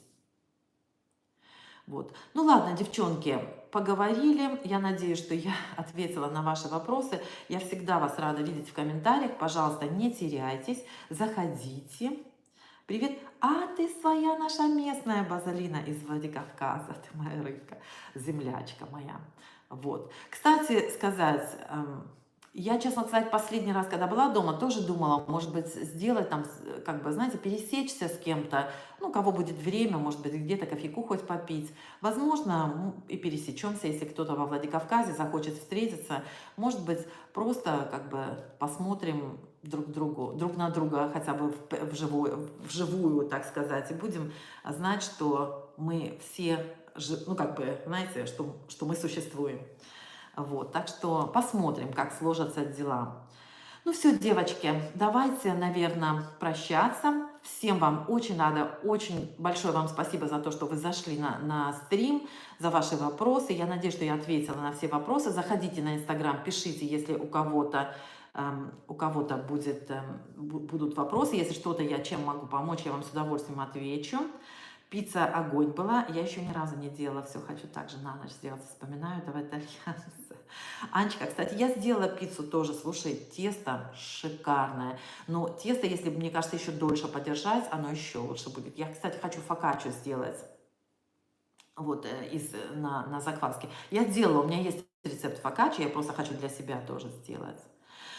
Вот. Ну ладно, девчонки, поговорили. Я надеюсь, что я ответила на ваши вопросы. Я всегда вас рада видеть в комментариях. Пожалуйста, не теряйтесь, заходите. Привет. А ты своя наша местная Базалина из Владикавказа. Ты моя рыбка, землячка моя. Вот. Кстати сказать, я, честно сказать, последний раз, когда была дома, тоже думала, может быть, сделать там, как бы, знаете, пересечься с кем-то, ну, кого будет время, может быть, где-то кофейку хоть попить. Возможно, и пересечемся, если кто-то во Владикавказе захочет встретиться. Может быть, просто, как бы, посмотрим друг на друга, хотя бы вживую, так сказать, и будем знать, что мы все, ну, как бы, знаете, что мы существуем. Вот, так что посмотрим, как сложатся дела. Ну все, девочки, давайте, наверное, прощаться. Всем вам очень рада, очень большое вам спасибо за то, что вы зашли на стрим, за ваши вопросы. Я надеюсь, что я ответила на все вопросы. Заходите на Инстаграм, пишите, если у кого-то будут вопросы. Если что-то я чем могу помочь, я вам с удовольствием отвечу. Пицца огонь была. Я еще ни разу не делала. Все, хочу также на ночь сделать. Вспоминаю, давай итальянцы. Анечка, кстати, я сделала пиццу тоже. Слушай, тесто шикарное. Но тесто, если, мне кажется, еще дольше подержать, оно еще лучше будет. Я, кстати, хочу фокаччо сделать. Вот, на закваске. Я делала, у меня есть рецепт фокаччо, я просто хочу для себя тоже сделать.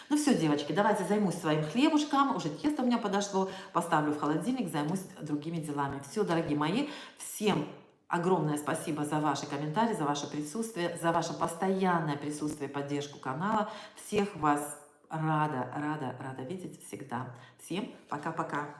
Ну все, девочки, давайте займусь своим хлебушком. Уже тесто у меня подошло. Поставлю в холодильник, займусь другими делами. Все, дорогие мои, всем огромное спасибо за ваши комментарии, за ваше присутствие, за ваше постоянное присутствие и поддержку канала. Всех вас рада видеть всегда. Всем пока-пока.